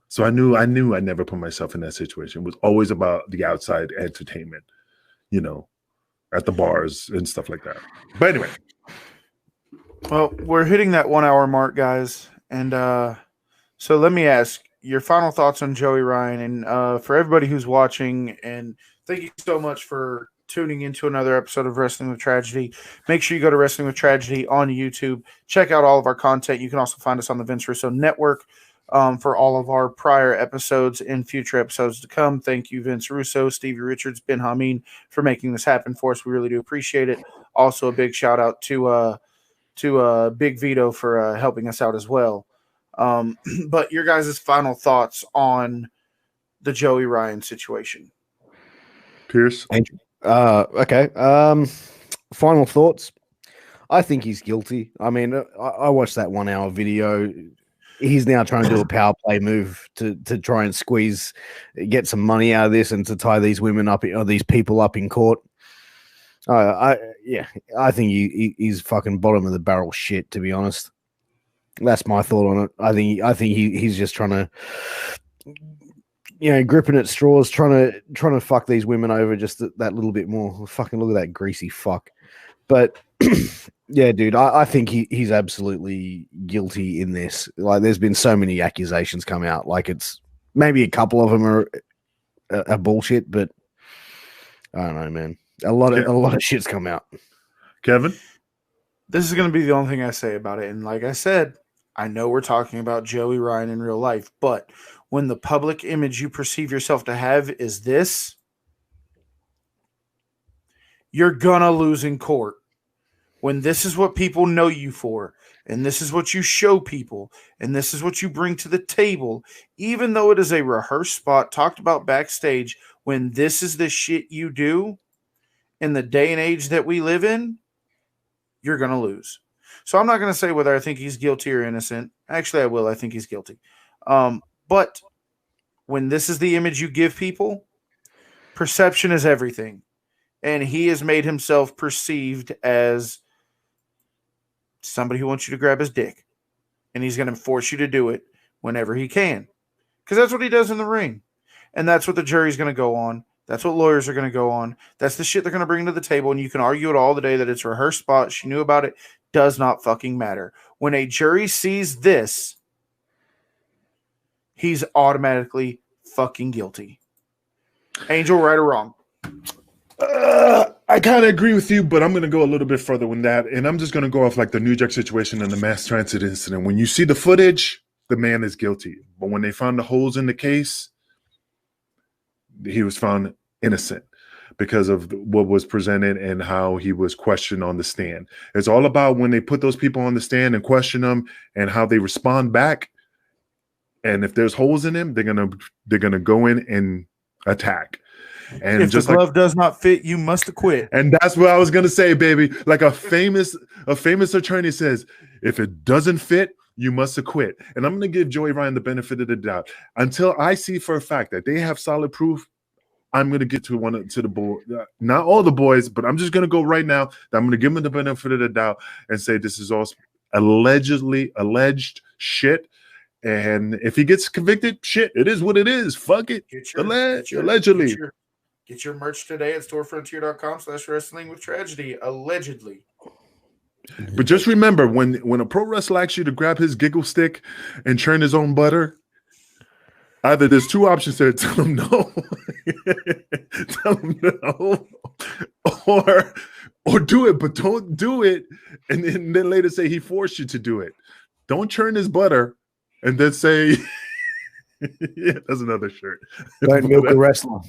So I knew I never put myself in that situation. It was always about the outside entertainment, at the bars and stuff like that. But anyway. Well, we're hitting that 1 hour mark, guys. And so let me ask your final thoughts on Joey Ryan. And for everybody who's watching, and thank you so much for tuning into another episode of Wrestling with Tragedy. Make sure you go to Wrestling with Tragedy on YouTube. Check out all of our content. You can also find us on the Vince Russo Network for all of our prior episodes and future episodes to come. Thank you, Vince Russo, Stevie Richards, Ben Hameen, for making this happen for us. We really do appreciate it. Also, a big shout out to Big Vito for helping us out as well. But your guys' final thoughts on the Joey Ryan situation. Pierce? Okay. Final thoughts. I think he's guilty. I mean, I watched that 1 hour video. He's now trying to do a power play move to try and get some money out of this and to tie these women up, or these people up in court. I think he's fucking bottom of the barrel shit, to be honest. That's my thought on it. I think he's just trying to, gripping at straws, trying to fuck these women over just that little bit more. Fucking look at that greasy fuck. But yeah, dude, I think he's absolutely guilty in this. Like, there's been so many accusations come out. Like, it's maybe a couple of them are bullshit, but I don't know, man. A lot of shit's come out. Kevin? This is going to be the only thing I say about it. And like I said, I know we're talking about Joey Ryan in real life, but when the public image you perceive yourself to have is this, you're going to lose in court. When this is what people know you for, and this is what you show people, and this is what you bring to the table, even though it is a rehearsed spot talked about backstage, when this is the shit you do in the day and age that we live in, you're going to lose. So I'm not going to say whether I think he's guilty or innocent. Actually, I will. I think he's guilty. But when this is the image you give people, perception is everything. And he has made himself perceived as somebody who wants you to grab his dick. And he's going to force you to do it whenever he can. Because that's what he does in the ring. And that's what the jury's going to go on. That's what lawyers are going to go on. That's the shit they're going to bring to the table. And you can argue it all the day that it's a rehearsed spot. She knew about it. Does not fucking matter. When a jury sees this, he's automatically fucking guilty. Angel, right or wrong? I kind of agree with you, but I'm going to go a little bit further than that. And I'm just going to go off like the New Jack situation and the mass transit incident. When you see the footage, the man is guilty. But when they found the holes in the case, he was found innocent because of what was presented and how he was questioned on the stand. It's all about when they put those people on the stand and question them and how they respond back. And if there's holes in them, they're gonna go in and attack. And if just the glove does not fit, you must acquit. And that's what I was gonna say, baby. Like a famous attorney says, if it doesn't fit, you must acquit. And I'm gonna give Joey Ryan the benefit of the doubt until I see for a fact that they have solid proof. I'm going to get to the boy, not all the boys, but I'm just going to go right now. I'm going to give him the benefit of the doubt and say this is all alleged shit. And if he gets convicted, shit, it is what it is. Fuck it. Allegedly. Get your merch today at storefrontier.com/wrestling with tragedy. Allegedly. But just remember, when a pro wrestler asks you to grab his giggle stick and churn his own butter, either there's two options there: tell him no, tell him no, or do it, but don't do it, and then later say he forced you to do it. Don't churn his butter and then say, "Yeah, that's another shirt." Don't milk a wrestler.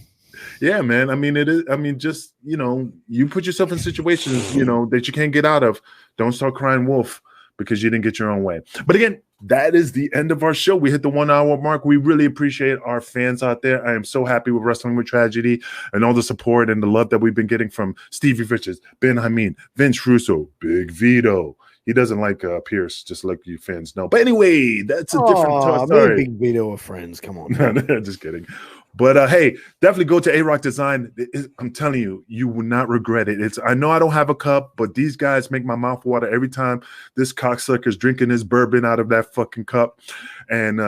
Yeah, man. I mean, it is. I mean, just you put yourself in situations that you can't get out of. Don't start crying wolf because you didn't get your own way. But again, that is the end of our show. We hit the 1 hour mark. We really appreciate our fans out there. I am so happy with Wrestling with Tragedy and all the support and the love that we've been getting from Stevie Richards, Ben Hameen, Vince Russo, Big Vito. He doesn't like Pierce, just like you fans know. But anyway, that's a different story. Big Vito are friends. Come on. Just kidding. But hey, definitely go to A-Rock Design. I'm telling you, you will not regret it. I know I don't have a cup, but these guys make my mouth water every time this cocksucker's drinking his bourbon out of that fucking cup. And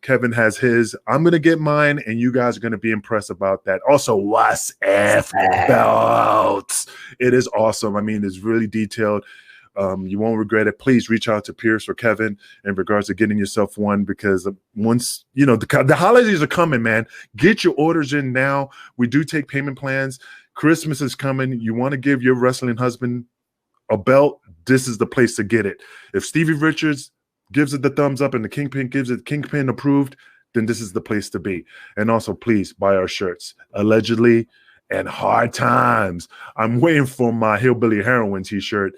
Kevin has his. I'm gonna get mine, and you guys are gonna be impressed about that. Also, what's F belts? It is awesome. I mean, it's really detailed. You won't regret it. Please reach out to Pierce or Kevin in regards to getting yourself one, because once the holidays are coming, man, get your orders in now. We do take payment plans. Christmas is coming. You want to give your wrestling husband a belt, this is the place to get it. If Stevie Richards gives it the thumbs up and the Kingpin gives it Kingpin approved, then this is the place to be. And also, please buy our shirts. Allegedly and Hard Times. I'm waiting for my Hillbilly Heroin t-shirt.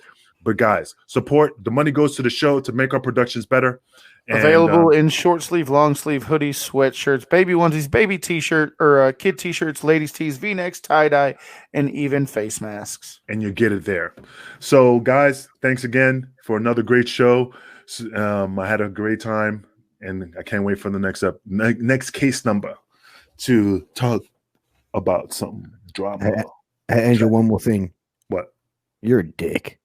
But guys, support. The money goes to the show to make our productions better. And, available in short sleeve, long sleeve, hoodies, sweatshirts, baby onesies, baby t-shirt or kid t-shirts, ladies tees, V-necks, tie-dye, and even face masks. And you get it there. So guys, thanks again for another great show. I had a great time, and I can't wait for the next case number to talk about some drama. Angel, one more thing. What? You're a dick.